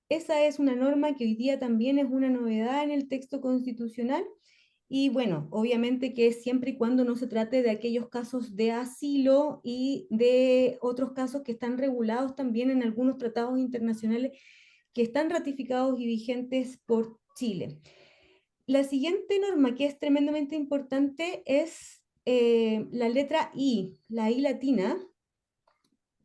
Esa es una norma que hoy día también es una novedad en el texto constitucional y bueno, obviamente que es siempre y cuando no se trate de aquellos casos de asilo y de otros casos que están regulados también en algunos tratados internacionales que están ratificados y vigentes por Chile. La siguiente norma que es tremendamente importante es la letra I, la I latina,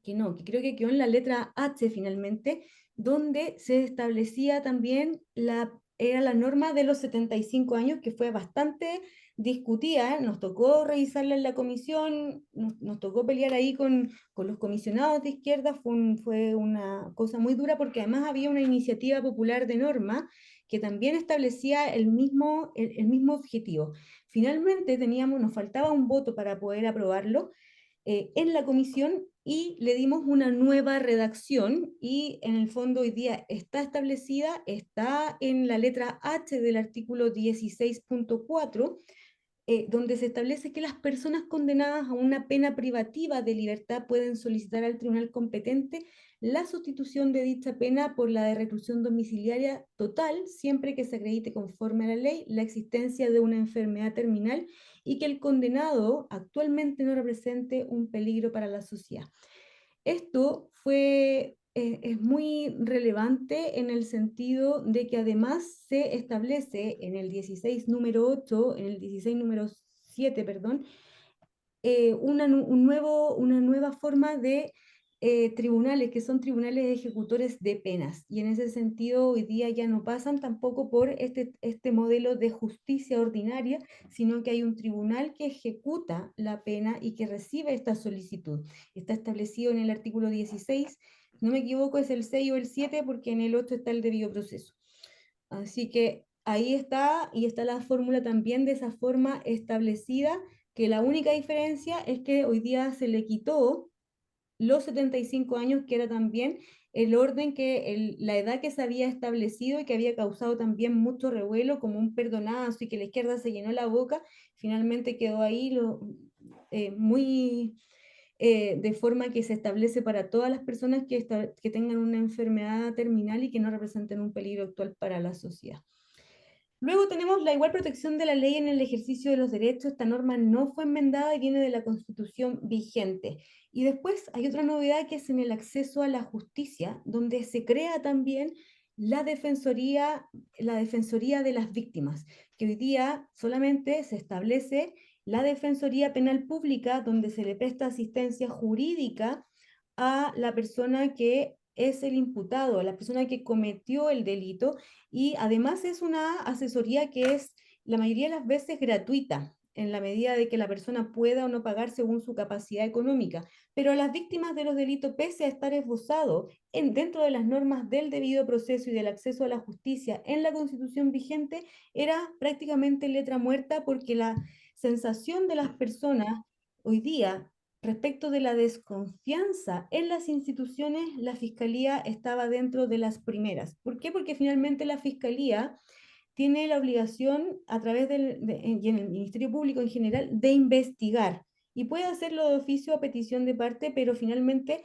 que no, que creo que quedó en la letra H finalmente, donde se establecía también era la norma de los 75 años, que fue bastante discutida, nos tocó revisarla en la comisión, nos tocó pelear ahí con los comisionados de izquierda, fue una cosa muy dura porque además había una iniciativa popular de norma que también establecía el mismo objetivo. Finalmente nos faltaba un voto para poder aprobarlo, en la comisión y le dimos una nueva redacción y en el fondo hoy día está establecida, está en la letra H del artículo 16.4, donde se establece que las personas condenadas a una pena privativa de libertad pueden solicitar al tribunal competente la sustitución de dicha pena por la de reclusión domiciliaria total, siempre que se acredite conforme a la ley la existencia de una enfermedad terminal y que el condenado actualmente no represente un peligro para la sociedad. Esto es muy relevante en el sentido de que además se establece en el 16 número 8, en el 16 número 7, perdón, una nueva forma de tribunales, que son tribunales ejecutores de penas. Y en ese sentido, hoy día ya no pasan tampoco por este modelo de justicia ordinaria, sino que hay un tribunal que ejecuta la pena y que recibe esta solicitud. Está establecido en el artículo 16, no me equivoco, es el 6 o el 7, porque en el 8 está el debido proceso. Así que ahí está, y está la fórmula también de esa forma establecida, que la única diferencia es que hoy día se le quitó los 75 años, que era también el orden la edad que se había establecido y que había causado también mucho revuelo, como un perdonazo y que la izquierda se llenó la boca, finalmente quedó ahí muy de forma que se establece para todas las personas que tengan una enfermedad terminal y que no representen un peligro actual para la sociedad. Luego tenemos la igual protección de la ley en el ejercicio de los derechos. Esta norma no fue enmendada y viene de la Constitución vigente. Y después hay otra novedad que es en el acceso a la justicia, donde se crea también la Defensoría de las Víctimas, que hoy día solamente se establece la Defensoría Penal Pública, donde se le presta asistencia jurídica a la persona que es el imputado, a la persona que cometió el delito, y además es una asesoría que es la mayoría de las veces gratuita, en la medida de que la persona pueda o no pagar según su capacidad económica. Pero a las víctimas de los delitos, pese a estar esbozado dentro de las normas del debido proceso y del acceso a la justicia en la Constitución vigente, era prácticamente letra muerta porque la sensación de las personas hoy día respecto de la desconfianza en las instituciones, la Fiscalía estaba dentro de las primeras. ¿Por qué? Porque finalmente la Fiscalía tiene la obligación, y en el Ministerio Público en general, de investigar. Y puede hacerlo de oficio a petición de parte, pero finalmente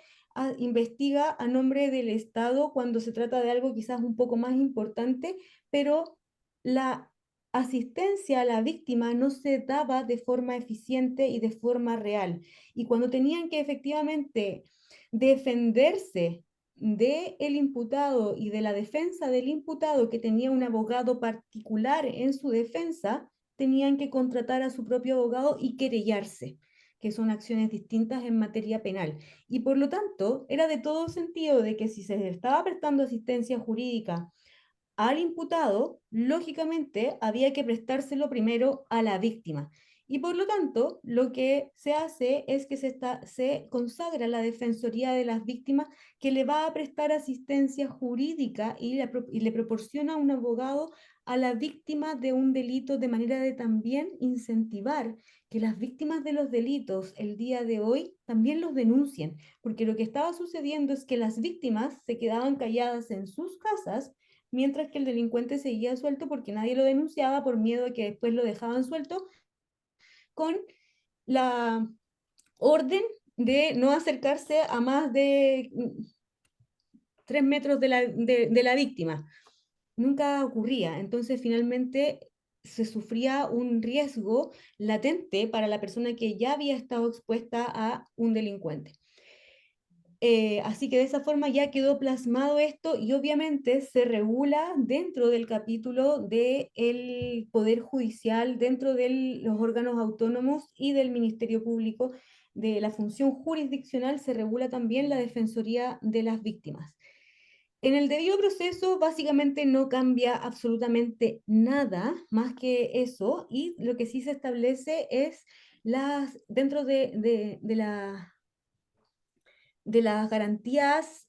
investiga a nombre del Estado cuando se trata de algo quizás un poco más importante, pero la asistencia a la víctima no se daba de forma eficiente y de forma real. Y cuando tenían que efectivamente defenderse del imputado y de la defensa del imputado, que tenía un abogado particular en su defensa, tenían que contratar a su propio abogado y querellarse, que son acciones distintas en materia penal. Y por lo tanto, era de todo sentido de que si se estaba prestando asistencia jurídica al imputado, lógicamente había que prestárselo primero a la víctima. Y por lo tanto, lo que se hace es que se consagra la Defensoría de las Víctimas, que le va a prestar asistencia jurídica y le proporciona un abogado a la víctima de un delito, de manera de también incentivar que las víctimas de los delitos el día de hoy también los denuncien, porque lo que estaba sucediendo es que las víctimas se quedaban calladas en sus casas mientras que el delincuente seguía suelto porque nadie lo denunciaba por miedo a que después lo dejaban suelto, con la orden de no acercarse a más de 3 metros de la víctima. Nunca ocurría. Entonces, finalmente se sufría un riesgo latente para la persona que ya había estado expuesta a un delincuente. Así que de esa forma ya quedó plasmado esto y obviamente se regula dentro del capítulo del Poder Judicial, dentro de los órganos autónomos y del Ministerio Público, de la función jurisdiccional, se regula también la Defensoría de las Víctimas. En el debido proceso básicamente no cambia absolutamente nada más que eso, y lo que sí se establece es dentro de las garantías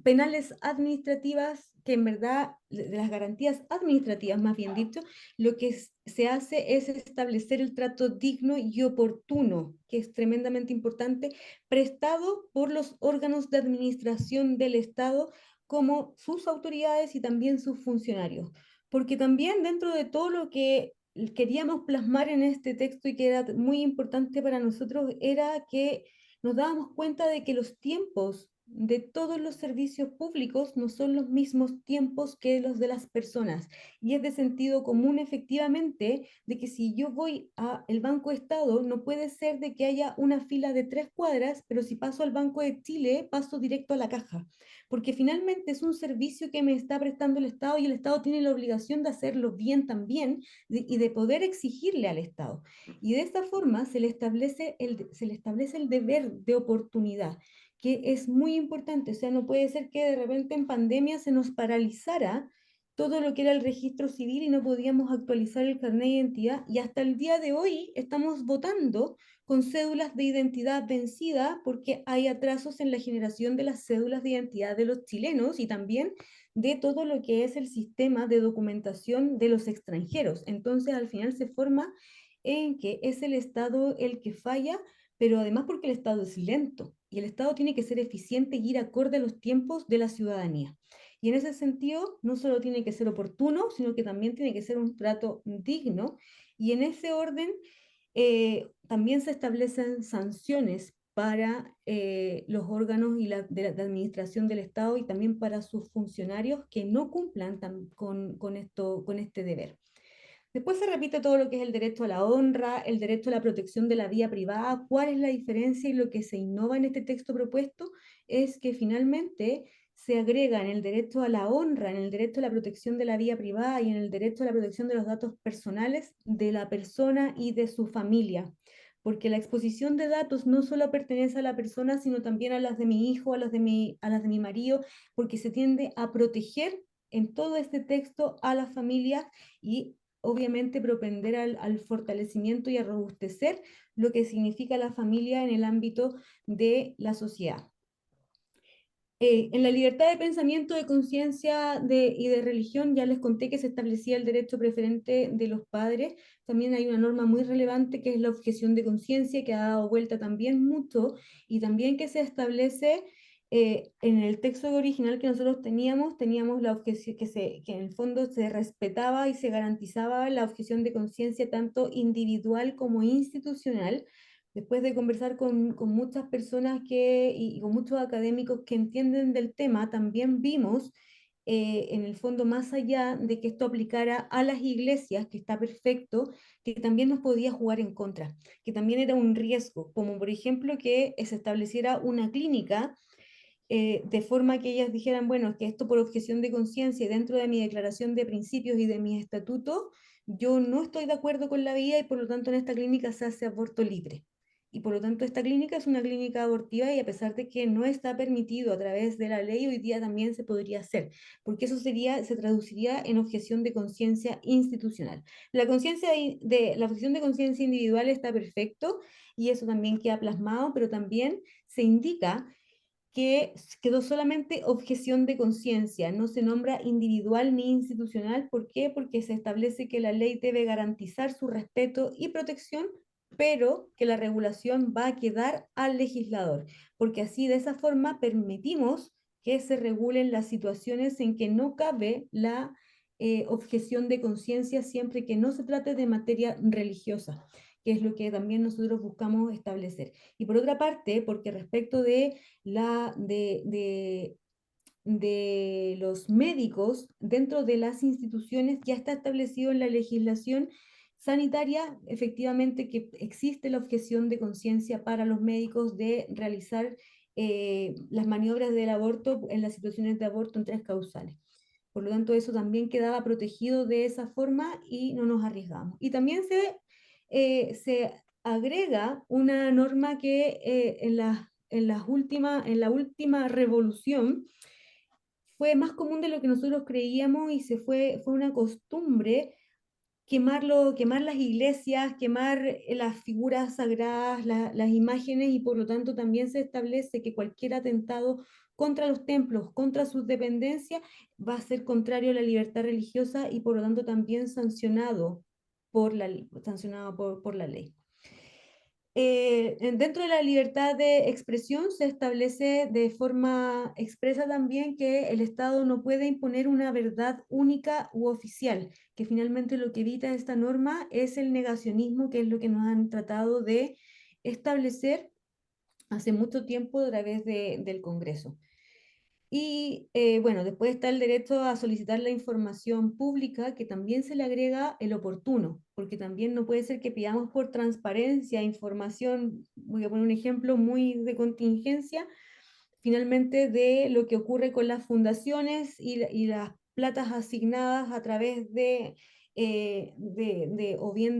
penales administrativas, que en verdad, de las garantías administrativas más bien dicho, lo que se hace es establecer el trato digno y oportuno, que es tremendamente importante, prestado por los órganos de administración del Estado, como sus autoridades y también sus funcionarios. Porque también dentro de todo lo que queríamos plasmar en este texto y que era muy importante para nosotros, era que nos dábamos cuenta de que los tiempos de todos los servicios públicos no son los mismos tiempos que los de las personas. Y es de sentido común, efectivamente, de que si yo voy al Banco Estado, no puede ser de que haya una fila de 3 cuadras, pero si paso al Banco de Chile, paso directo a la caja. Porque finalmente es un servicio que me está prestando el Estado y el Estado tiene la obligación de hacerlo bien también y de poder exigirle al Estado. Y de esta forma se le establece el deber de oportunidad, que es muy importante. O sea, no puede ser que de repente en pandemia se nos paralizara todo lo que era el registro civil y no podíamos actualizar el carnet de identidad. Y hasta el día de hoy estamos votando con cédulas de identidad vencida porque hay atrasos en la generación de las cédulas de identidad de los chilenos y también de todo lo que es el sistema de documentación de los extranjeros. Entonces, al final se forma en que es el Estado el que falla, pero además porque el Estado es lento y el Estado tiene que ser eficiente y ir acorde a los tiempos de la ciudadanía. Y en ese sentido, no solo tiene que ser oportuno, sino que también tiene que ser un trato digno. Y en ese orden, también se establecen sanciones para los órganos de administración del Estado y también para sus funcionarios que no cumplan con este deber. Después se repite todo lo que es el derecho a la honra, el derecho a la protección de la vida privada. ¿Cuál es la diferencia? Y lo que se innova en este texto propuesto es que finalmente se agrega en el derecho a la honra, en el derecho a la protección de la vida privada y en el derecho a la protección de los datos personales de la persona y de su familia. Porque la exposición de datos no solo pertenece a la persona, sino también a las de mi hijo, a las de mi marido, porque se tiende a proteger en todo este texto a la familia y obviamente propender al fortalecimiento y a robustecer lo que significa la familia en el ámbito de la sociedad. En la libertad de pensamiento, de conciencia y de religión, ya les conté que se establecía el derecho preferente de los padres. También hay una norma muy relevante que es la objeción de conciencia, que ha dado vuelta también mucho, y también que se establece en el texto original que nosotros teníamos la objeción, que en el fondo se respetaba y se garantizaba la objeción de conciencia tanto individual como institucional. Después de conversar con muchas personas y con muchos académicos que entienden del tema, también vimos en el fondo, más allá de que esto aplicara a las iglesias, que está perfecto, que también nos podía jugar en contra, que también era un riesgo, como por ejemplo que se estableciera una clínica de forma que ellas dijeran, bueno, es que esto por objeción de conciencia y dentro de mi declaración de principios y de mis estatutos, yo no estoy de acuerdo con la vida y por lo tanto en esta clínica se hace aborto libre. Y por lo tanto esta clínica es una clínica abortiva y a pesar de que no está permitido a través de la ley, hoy día también se podría hacer, porque eso sería, se traduciría en objeción de conciencia institucional. La conciencia la objeción de conciencia individual está perfecto y eso también queda plasmado, pero también se indica que quedó solamente objeción de conciencia, no se nombra individual ni institucional. ¿Por qué? Porque se establece que la ley debe garantizar su respeto y protección, pero que la regulación va a quedar al legislador, porque así de esa forma permitimos que se regulen las situaciones en que no cabe la objeción de conciencia siempre que no se trate de materia religiosa, que es lo que también nosotros buscamos establecer. Y por otra parte, porque respecto de la, de los médicos dentro de las instituciones ya está establecido en la legislación sanitaria, efectivamente, que existe la objeción de conciencia para los médicos de realizar las maniobras del aborto en las situaciones de aborto en tres causales. Por lo tanto, eso también quedaba protegido de esa forma y no nos arriesgamos. Y también se agrega una norma que en la última revolución fue más común de lo que nosotros creíamos y fue una costumbre quemar las iglesias, quemar las figuras sagradas, las imágenes, y por lo tanto también se establece que cualquier atentado contra los templos, contra sus dependencias, va a ser contrario a la libertad religiosa y por lo tanto también sancionado por la ley. Dentro de la libertad de expresión se establece de forma expresa también que el Estado no puede imponer una verdad única u oficial, que finalmente lo que evita esta norma es el negacionismo, que es lo que nos han tratado de establecer hace mucho tiempo a través del Congreso. Y bueno, después está el derecho a solicitar la información pública, que también se le agrega el oportuno, porque también no puede ser que pidamos por transparencia información, voy a poner un ejemplo muy de contingencia, finalmente de lo que ocurre con las fundaciones y las platas asignadas a través o bien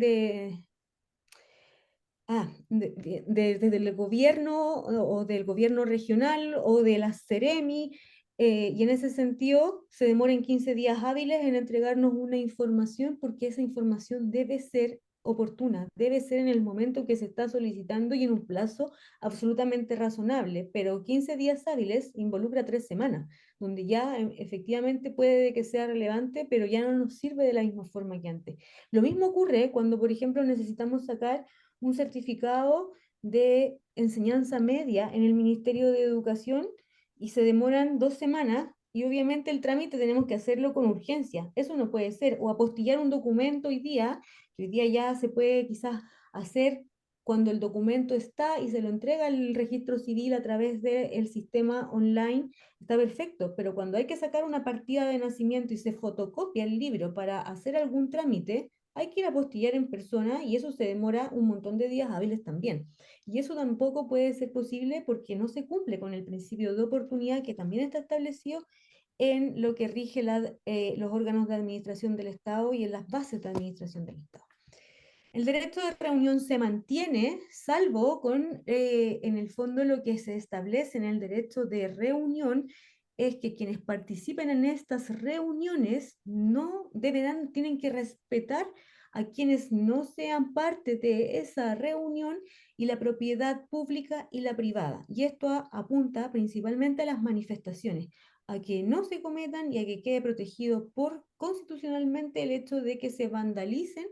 desde el gobierno o del gobierno regional o de la Ceremi, y en ese sentido se demoran 15 días hábiles en entregarnos una información porque esa información debe ser oportuna, debe ser en el momento que se está solicitando y en un plazo absolutamente razonable, pero 15 días hábiles involucra 3 semanas, donde ya efectivamente puede que sea relevante, pero ya no nos sirve de la misma forma que antes. Lo mismo ocurre cuando, por ejemplo, necesitamos sacar un certificado de enseñanza media en el Ministerio de Educación y se demoran 2 semanas y obviamente el trámite tenemos que hacerlo con urgencia. Eso no puede ser. O apostillar un documento hoy día, que hoy día ya se puede quizás hacer cuando el documento está y se lo entrega el registro civil a través del sistema online, está perfecto, pero cuando hay que sacar una partida de nacimiento y se fotocopia el libro para hacer algún trámite, hay que ir a apostillar en persona y eso se demora un montón de días hábiles también. Y eso tampoco puede ser posible porque no se cumple con el principio de oportunidad que también está establecido en lo que rige los órganos de administración del Estado y en las bases de administración del Estado. El derecho de reunión se mantiene, salvo en el fondo lo que se establece en el derecho de reunión es que quienes participen en estas reuniones no tienen que respetar a quienes no sean parte de esa reunión y la propiedad pública y la privada. Y esto apunta principalmente a las manifestaciones, a que no se cometan y a que quede protegido constitucionalmente el hecho de que se vandalicen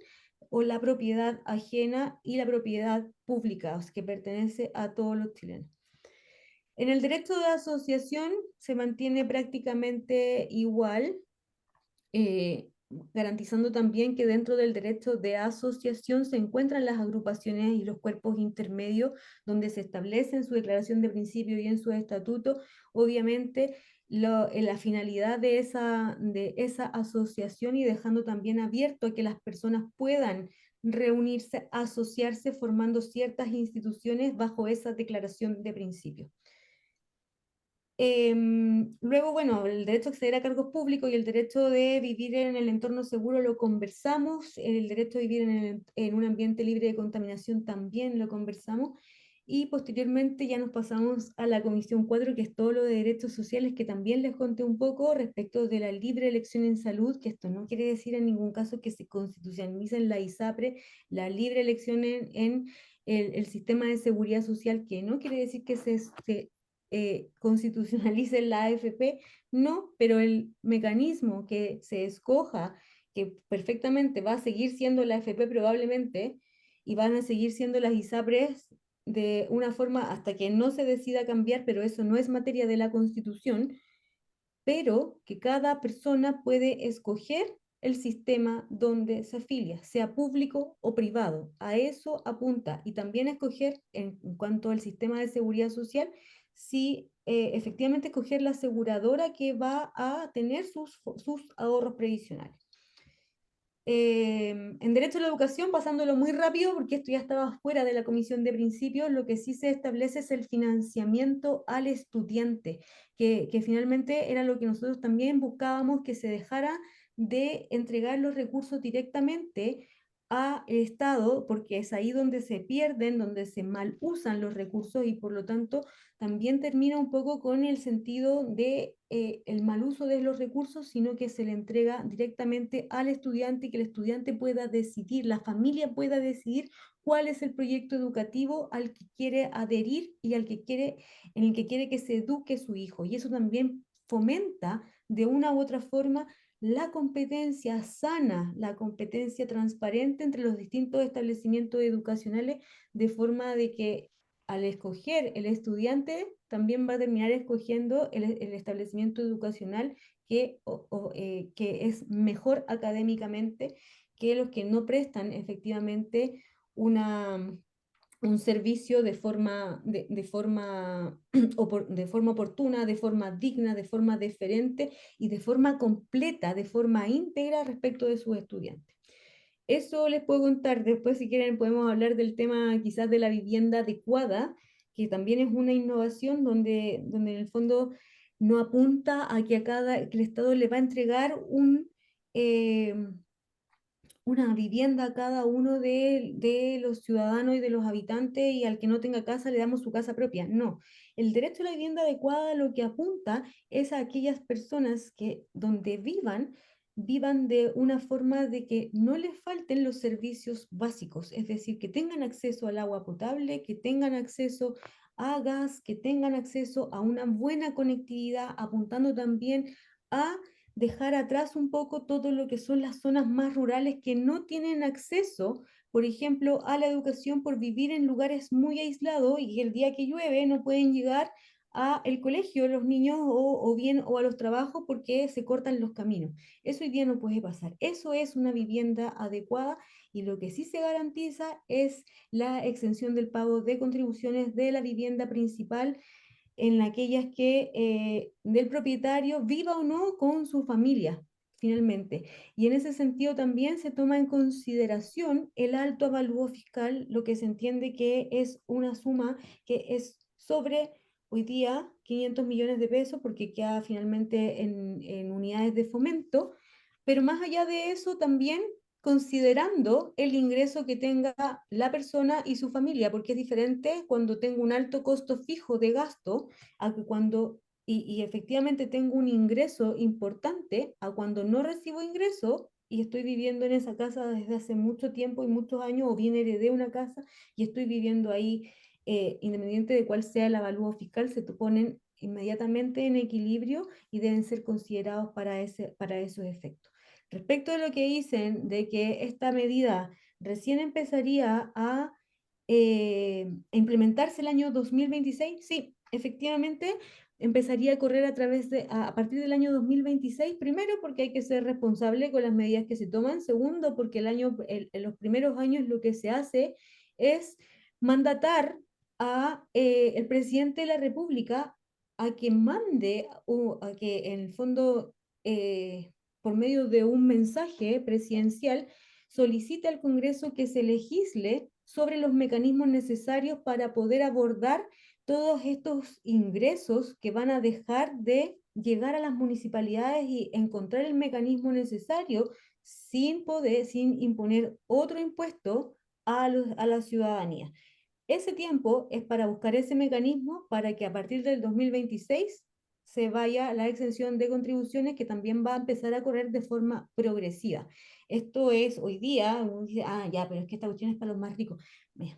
o la propiedad ajena y la propiedad pública, o sea, que pertenece a todos los chilenos. En el derecho de asociación se mantiene prácticamente igual, garantizando también que dentro del derecho de asociación se encuentran las agrupaciones y los cuerpos intermedios donde se establece en su declaración de principio y en su estatuto, obviamente, la finalidad de esa asociación y dejando también abierto a que las personas puedan reunirse, asociarse, formando ciertas instituciones bajo esa declaración de principio. Luego, bueno, el derecho a acceder a cargos públicos y el derecho de vivir en el entorno seguro lo conversamos, el derecho a vivir en un ambiente libre de contaminación también lo conversamos, y posteriormente ya nos pasamos a la Comisión 4, que es todo lo de derechos sociales, que también les conté un poco respecto de la libre elección en salud, que esto no quiere decir en ningún caso que se constitucionalice en la ISAPRE la libre elección en el sistema de seguridad social, que no quiere decir que constitucionalice la AFP, no, pero el mecanismo que se escoja, que perfectamente va a seguir siendo la AFP probablemente, y van a seguir siendo las ISAPRES de una forma hasta que no se decida cambiar, pero eso no es materia de la Constitución, pero que cada persona puede escoger el sistema donde se afilia, sea público o privado. A eso apunta. Y también escoger, en cuanto al sistema de seguridad social, si efectivamente escoger la aseguradora que va a tener sus ahorros previsionales. En derecho a la educación, pasándolo muy rápido, porque esto ya estaba fuera de la comisión de principios, lo que sí se establece es el financiamiento al estudiante, que finalmente era lo que nosotros también buscábamos, que se dejara de entregar los recursos directamente al Estado, porque es ahí donde se pierden, donde se mal usan los recursos, y por lo tanto también termina un poco con el sentido de el mal uso de los recursos, sino que se le entrega directamente al estudiante y que el estudiante pueda decidir, la familia pueda decidir cuál es el proyecto educativo al que quiere adherir y en el que quiere que se eduque su hijo. Y eso también fomenta de una u otra forma la competencia sana, la competencia transparente entre los distintos establecimientos educacionales, de forma de que al escoger el estudiante también va a terminar escogiendo el establecimiento educacional que es mejor académicamente que los que no prestan efectivamente una, un servicio de forma oportuna, de forma digna, de forma deferente y de forma completa, de forma íntegra respecto de sus estudiantes. Eso les puedo contar. Después, si quieren, podemos hablar del tema quizás de la vivienda adecuada, que también es una innovación donde en el fondo no apunta a que el Estado le va a entregar eh, una vivienda a cada uno de los ciudadanos y de los habitantes, y al que no tenga casa le damos su casa propia. No, el derecho a la vivienda adecuada lo que apunta es a aquellas personas que donde vivan de una forma de que no les falten los servicios básicos, es decir, que tengan acceso al agua potable, que tengan acceso a gas, que tengan acceso a una buena conectividad, apuntando también a dejar atrás un poco todo lo que son las zonas más rurales que no tienen acceso, por ejemplo, a la educación por vivir en lugares muy aislados, y que el día que llueve no pueden llegar a el colegio los niños, o a los trabajos, porque se cortan los caminos. Eso hoy día no puede pasar. Eso es una vivienda adecuada, y lo que sí se garantiza es la exención del pago de contribuciones de la vivienda principal en aquellas que del propietario viva o no con su familia, finalmente. Y en ese sentido también se toma en consideración el alto avalúo fiscal, lo que se entiende que es una suma que es sobre hoy día 500 millones de pesos, porque queda finalmente en unidades de fomento, pero más allá de eso también considerando el ingreso que tenga la persona y su familia, porque es diferente cuando tengo un alto costo fijo de gasto a que y efectivamente tengo un ingreso importante, a cuando no recibo ingreso y estoy viviendo en esa casa desde hace mucho tiempo y muchos años, o bien heredé una casa y estoy viviendo ahí, independiente de cuál sea el avalúo fiscal, se ponen inmediatamente en equilibrio y deben ser considerados para esos efectos. Respecto de lo que dicen de que esta medida recién empezaría implementarse el año 2026, sí, efectivamente empezaría a correr a partir del año 2026, primero porque hay que ser responsable con las medidas que se toman, segundo porque en los primeros años lo que se hace es mandatar el presidente de la República a que mande, o a que en el fondo, por medio de un mensaje presidencial, solicite al Congreso que se legisle sobre los mecanismos necesarios para poder abordar todos estos ingresos que van a dejar de llegar a las municipalidades y encontrar el mecanismo necesario sin imponer otro impuesto a la ciudadanía. Ese tiempo es para buscar ese mecanismo para que a partir del 2026 se vaya la exención de contribuciones que también va a empezar a correr de forma progresiva. Esto es hoy día, uno dice, ya, pero es que esta cuestión es para los más ricos.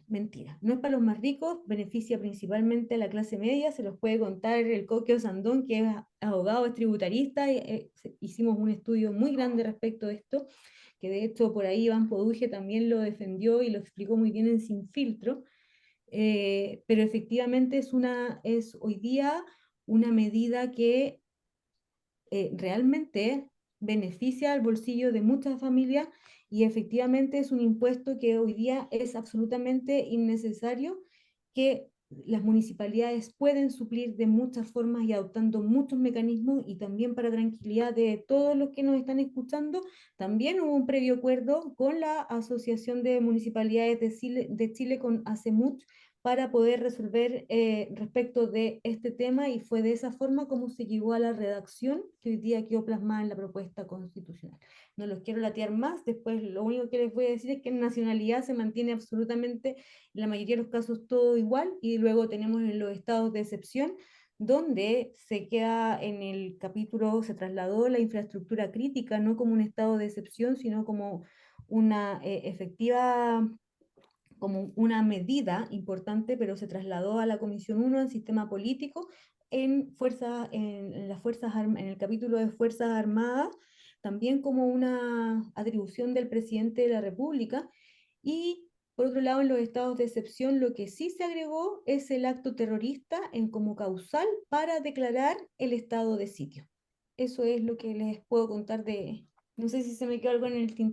Mentira, no es para los más ricos, beneficia principalmente a la clase media, se los puede contar el Coquio Sandón, que es abogado, es tributarista, hicimos un estudio muy grande respecto a esto, que de hecho por ahí Iván Poduje también lo defendió y lo explicó muy bien en Sin Filtro. Pero efectivamente es hoy día una medida que realmente beneficia al bolsillo de muchas familias y efectivamente es un impuesto que hoy día es absolutamente innecesario, que las municipalidades pueden suplir de muchas formas y adoptando muchos mecanismos y también para tranquilidad de todos los que nos están escuchando, también hubo un previo acuerdo con la Asociación de Municipalidades de Chile con ACEMUCH para poder resolver respecto de este tema y fue de esa forma como se llegó a la redacción que hoy día quedó plasmada en la propuesta constitucional. No los quiero latear más, después lo único que les voy a decir es que en nacionalidad se mantiene absolutamente, en la mayoría de los casos, todo igual y luego tenemos en los estados de excepción donde se queda en el capítulo, se trasladó la infraestructura crítica, no como un estado de excepción, sino como una efectiva como una medida importante, pero se trasladó a la Comisión 1 en sistema político, en el capítulo de Fuerzas Armadas, también como una atribución del presidente de la República. Y por otro lado, en los estados de excepción, lo que sí se agregó es el acto terrorista en como causal para declarar el estado de sitio. Eso es lo que les puedo contar de, no sé si se me quedó algo en el tintero.